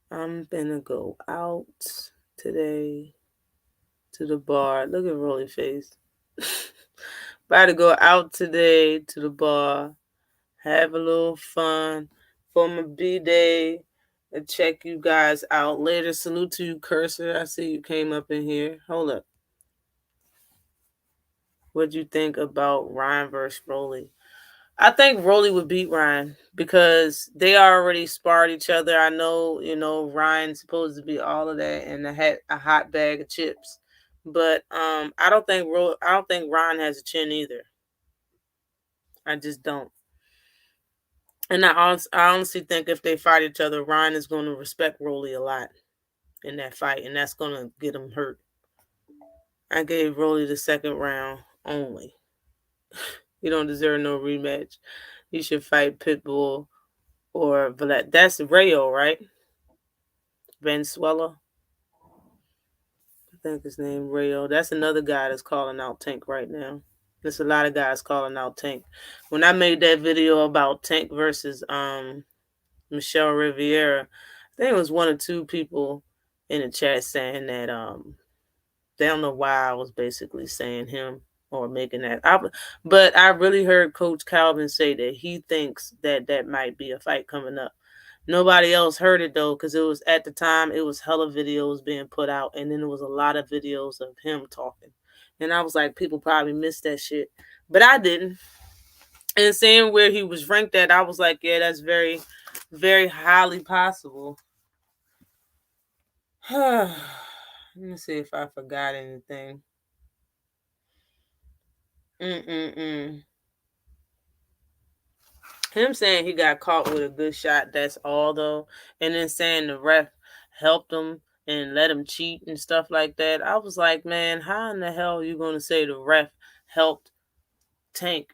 I'm gonna go out today to the bar. Look at Rolly face. About to go out today to the bar, have a little fun for my B-Day, and check you guys out later. Salute to you, Cursor. I see you came up in here. Hold up. What'd you think about Ryan versus Rolly? I think Rolly would beat Ryan because they already sparred each other. I know, Ryan's supposed to be all of that and a hot bag of chips. But I don't think Ryan has a chin either. I just don't. And I honestly think if they fight each other, Ryan is going to respect Rolly a lot in that fight, and that's going to get him hurt. I gave Rolly the second round only. You don't deserve no rematch. You should fight Pitbull or Valette. That's Rayo, right? Venezuela. I think his name Rayo. That's another guy that's calling out Tank right now. There's a lot of guys calling out Tank. When I made that video about Tank versus Michelle Riviera, I think it was one or two people in the chat saying that they don't know why I was basically saying him or making that. But I really heard Coach Calvin say that he thinks that might be a fight coming up. Nobody else heard it though, because it was at the time it was hella videos being put out, and then there was a lot of videos of him talking, and I was like, people probably missed that shit, but I didn't. And seeing where he was ranked at, I was like, yeah, that's very, very highly possible. Let me see if I forgot anything. Him saying he got caught with a good shot, that's all though. And then saying the ref helped him and let him cheat and stuff like that. I was like, man, how in the hell are you going to say the ref helped Tank?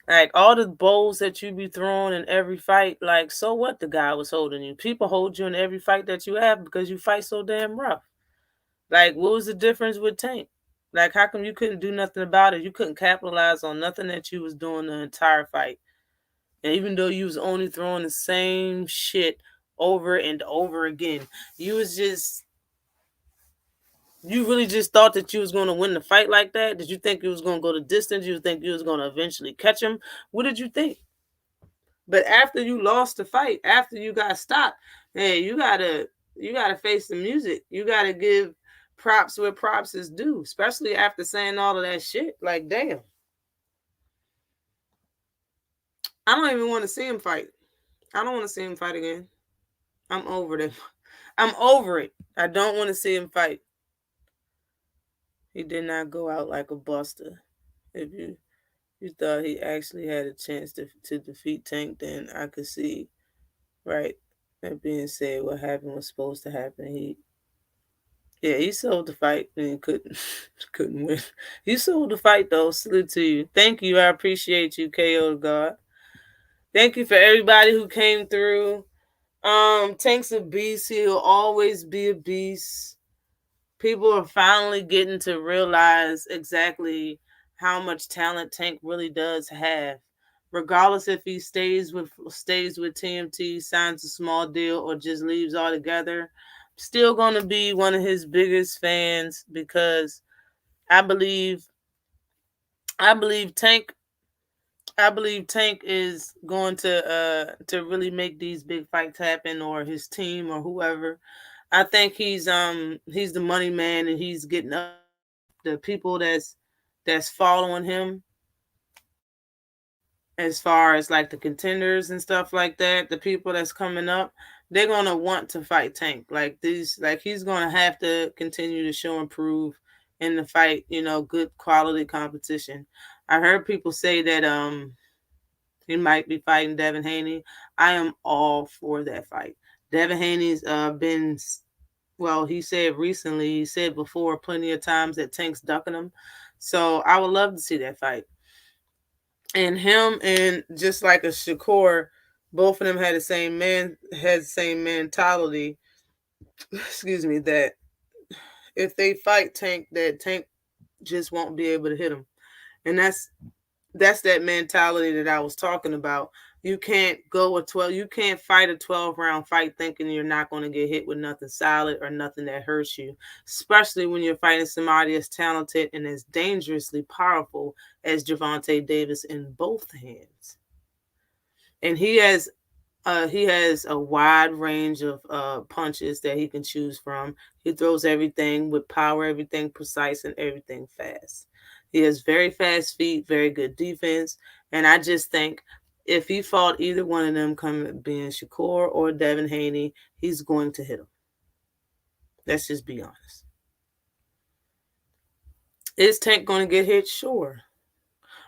Like, all the bowls that you be throwing in every fight, like, so what the guy was holding you? People hold you in every fight that you have because you fight so damn rough. Like, what was the difference with Tank? Like, how come you couldn't do nothing about it? You couldn't capitalize on nothing that you was doing the entire fight. And even though you was only throwing the same shit over and over again, you really just thought that you was going to win the fight like that? Did you think you was going to go the distance? You think you was going to eventually catch him? What did you think? But after you lost the fight, after you got stopped, hey, you gotta face the music. You gotta give props where props is due, especially after saying all of that shit. Like, damn. I don't even want to see him fight. I don't want to see him fight again. I'm over it. I'm over it. I don't want to see him fight. He did not go out like a buster. If you thought he actually had a chance to defeat Tank, then I could see, right? That being said, what happened was supposed to happen. He sold the fight and couldn't win. You sold the fight though. Salute to you. Thank you. I appreciate you, KO God. Thank you for everybody who came through. Tank's a beast. He'll always be a beast. People are finally getting to realize exactly how much talent Tank really does have. Regardless if he stays with TMT, signs a small deal, or just leaves altogether, still going to be one of his biggest fans because I believe Tank is going to really make these big fights happen, or his team or whoever. I think he's the money man, and he's getting up the people that's following him as far as like the contenders and stuff like that. The people that's coming up, they're gonna want to fight Tank. Like he's gonna have to continue to show and prove in the fight, good quality competition. I heard people say that he might be fighting Devin Haney. I am all for that fight. Devin Haney's been, well, he said before plenty of times that Tank's ducking him. So I would love to see that fight. And him and just like a Shakur, both of them had the same mentality. Excuse me, that if they fight Tank, that Tank just won't be able to hit him. And that's that mentality that I was talking about. You can't you can't fight a 12-round fight thinking you're not going to get hit with nothing solid or nothing that hurts you, especially when you're fighting somebody as talented and as dangerously powerful as Gervonta Davis in both hands. And he has a wide range of punches that he can choose from. He throws everything with power, everything precise, and everything fast. He has very fast feet, very good defense. And I just think if he fought either one of them, being Shakur or Devin Haney, he's going to hit him. Let's just be honest. Is Tank going to get hit? Sure.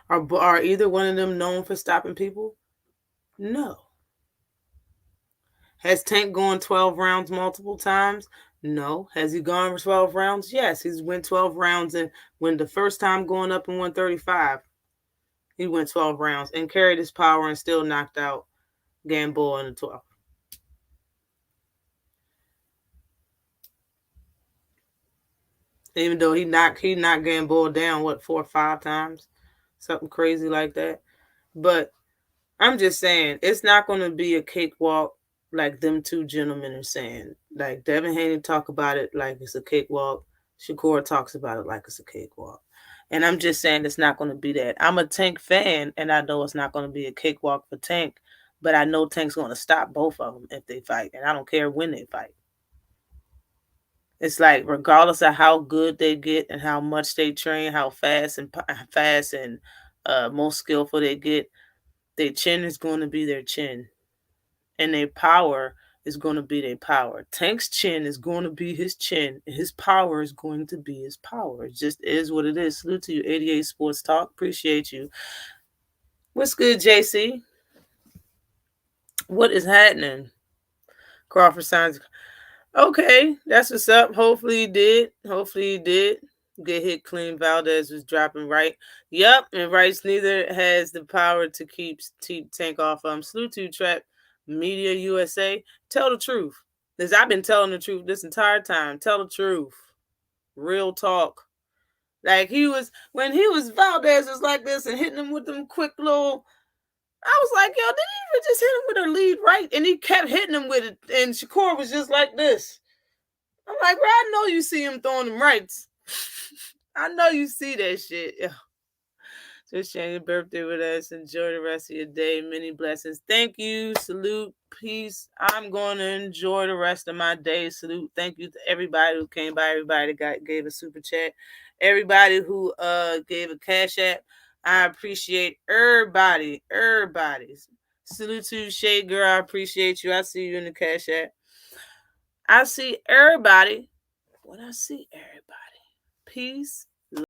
Are either one of them known for stopping people? No. Has Tank gone 12 rounds multiple times? No. Has he gone 12 rounds? Yes. He's went 12 rounds, and when the first time going up in 135, he went 12 rounds and carried his power and still knocked out Gamboa in the 12th. Even though he knocked Gamboa down, 4 or 5 times? Something crazy like that. But I'm just saying, it's not going to be a cakewalk like them two gentlemen are saying. Like Devin Haney talk about it like it's a cakewalk. Shakur talks about it like it's a cakewalk. And I'm just saying it's not going to be that. I'm a Tank fan, and I know it's not going to be a cakewalk for Tank, but I know Tank's going to stop both of them if they fight, and I don't care when they fight. It's like regardless of how good they get and how much they train, how fast and most skillful they get, their chin is going to be their chin, and their power is going to be their power. Tank's chin is going to be his chin, and his power is going to be his power. It just is what it is. Salute to you, 88 Sports Talk. Appreciate you. What's good, JC? What is happening? Crawford signs. Okay, that's what's up. Hopefully he did. Get hit clean. Valdez was dropping right. Yep, and Rice neither has the power to keep Tank off of him. Salute to Trap Media USA. Tell the truth. Because I've been telling the truth this entire time. Tell the truth. Real talk. Like when Valdez was like this and hitting him with them quick little, I was like, yo, did he even just hit him with a lead right? And he kept hitting him with it, and Shakur was just like this. I'm like, bro, I know you see him throwing them rights. I know you see that shit. Yeah. Just sharing your birthday with us. Enjoy the rest of your day. Many blessings. Thank you. Salute. Peace. I'm going to enjoy the rest of my day. Salute. Thank you to everybody who came by. Everybody that gave a super chat. Everybody who gave a cash app. I appreciate everybody. Everybody's. Salute to Shade Girl. I appreciate you. I see you in the cash app. I see everybody. When I see everybody. Peace